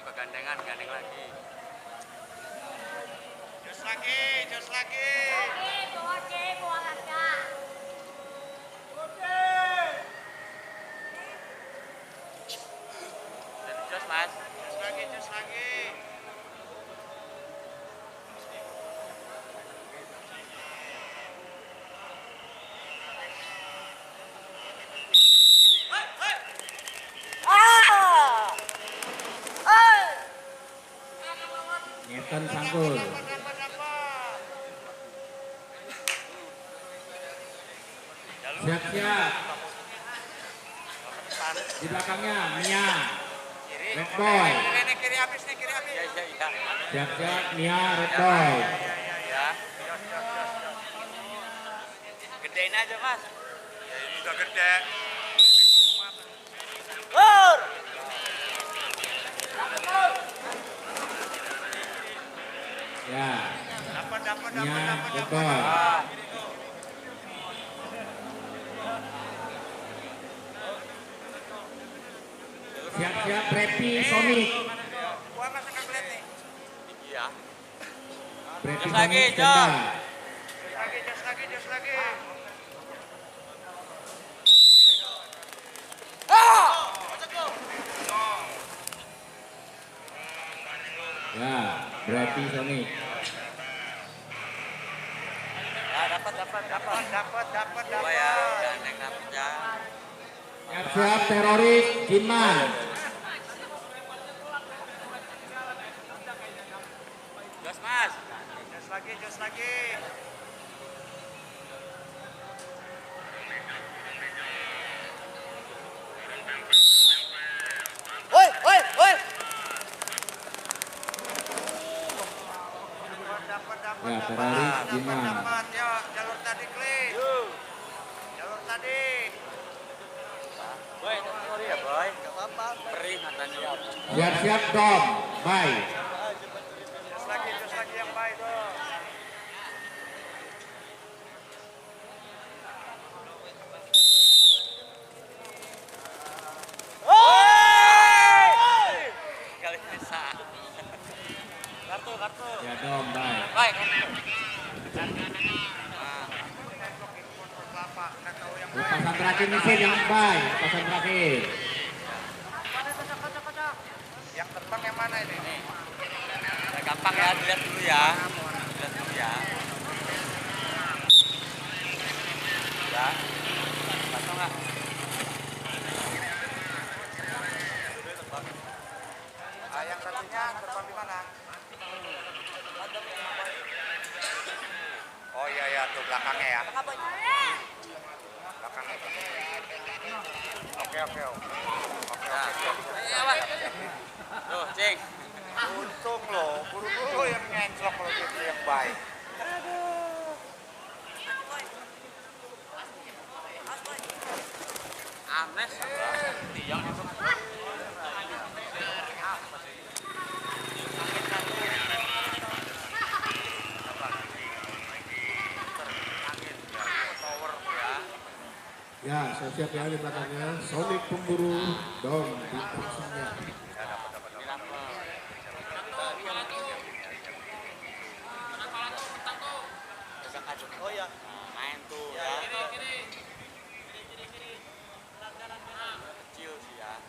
Buka gandengan, gandeng lagi. Jos lagi. Jos mas. Jos lagi. Nyetan Sanggul. Siap-siap. Di belakangnya Mia. Red Boy. Kiri habis. Iya. Siap-siap Mia Red Boy. Ya. Gedein aja mas. Ya ini udah gede. Ya. Dapat. Mia Red Boy. Siap-siap Preppy Sonic. Gua masih nggak ngeliat nih. Iya. Preppy Jos lagi, Sonic standby. Jos lagi. Ya, Preppy Sonic. Ya dapat. Dapat. Coba ya, gandeng dapat ya. Siap-siap teroris Jinman. Jos mas. Jos lagi. Woi. Dapat. Ya, teroris Jinman. Dapat. Ya, jalur tadi klik. Jalur tadi. Boy, sorry ya boy. Gak apa-apa. Perih matanya. Siap-siap Dom. Bye. Jos lagi yang baik dong. Kali bisa. Kartu. Ya Dom, bye. Baik. Lepasan terakhir mesin yang bye. Lepasan terakhir. Yang terbang yang mana ini? Gampang ya, dilihat dulu ya. Ya. Pasang nggak? Yang satunya terbang di mana? Oh iya tuh belakangnya ya. Belakangnya. Oke. Tuh, cing. Untung loh, buru-buru yang ngenclok kalau gitu yang baik. Aneh. Tiang itu. Ya, siap-siap ya di belakangnya. Sonic pemburu Dom di posisinya. Oh ya, main tuh ya. Kecil sih ya.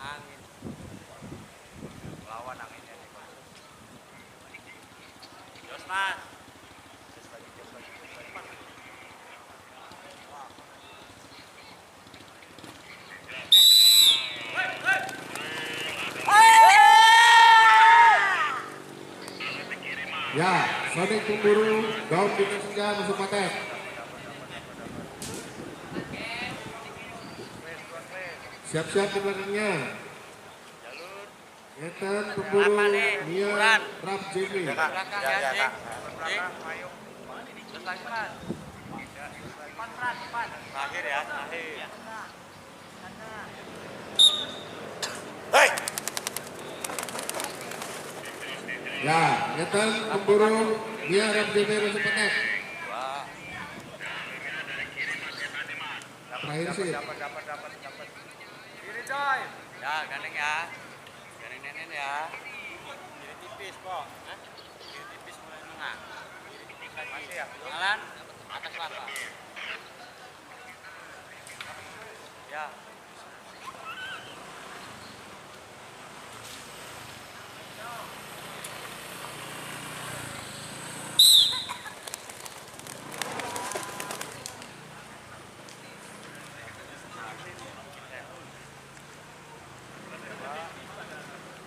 Angin. Lawan anginnya nih. Jos mas. Ya, Sonic pemburu Dom di posisinya musuh paten. Siap-siap di belakangnya. Ethan pemburu Apa nih? Mia Ukuran. Raf Jamie. Belakang ya, cing. Cing. Ayo. Terus lagi mas. Terakhir ya, terakhir. Hei, Ya, Ethan pemburu Mia Raf Jamie musuh paten. Wah. Terakhir sih. dapat. Kiri coy. Ya, gandeng ya. Gandeng nenek ya. Kiri tipis, Pok. Kiri tipis mulai tengah. Kiri tipis lagi. Masih ya? Jalan atas kelapa. Ya.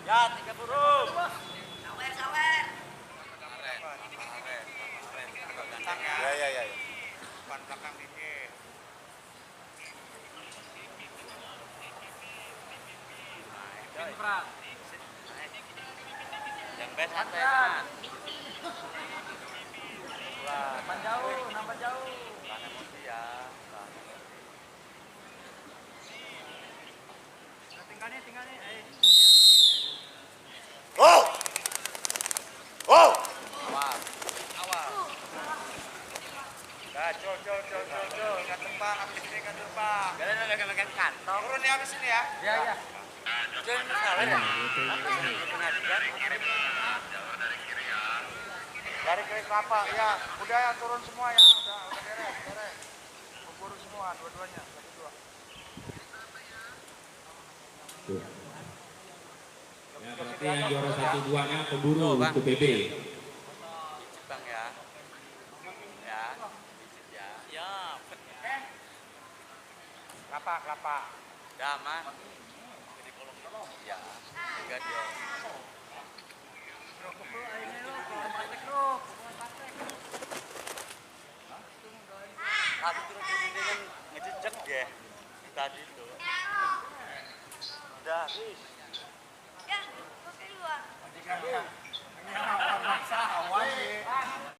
Ya, 3 burung. Sawer. Ya. Depan belakang dikit. Yang best santai. Nambah jauh. Tahan emosi ya. Tinggal nih. Oh! Awal. Col. Nggak tebak, habis ini nggak tebak. Kalian udah megang kantong. Turun ya habis ini ya. Iya. Jangan salah ya. Pernah juga. Dari kiri kelapa, ya. Udah ya turun semua ya. Udah beres. Keburu semua, dua-duanya. Satu-dua. Ya, berarti yang juara 1-2-nya pemburu untuk PB. Bang ya. Ya. Ya. Ya. Kelapa. Daman. Jadi kolong. Ya. Enggak dia. Aku terus dengan ngejejek ya. Tadi tuh. Udah habis. Ya, oke dua. Ini orang maksa awalnya.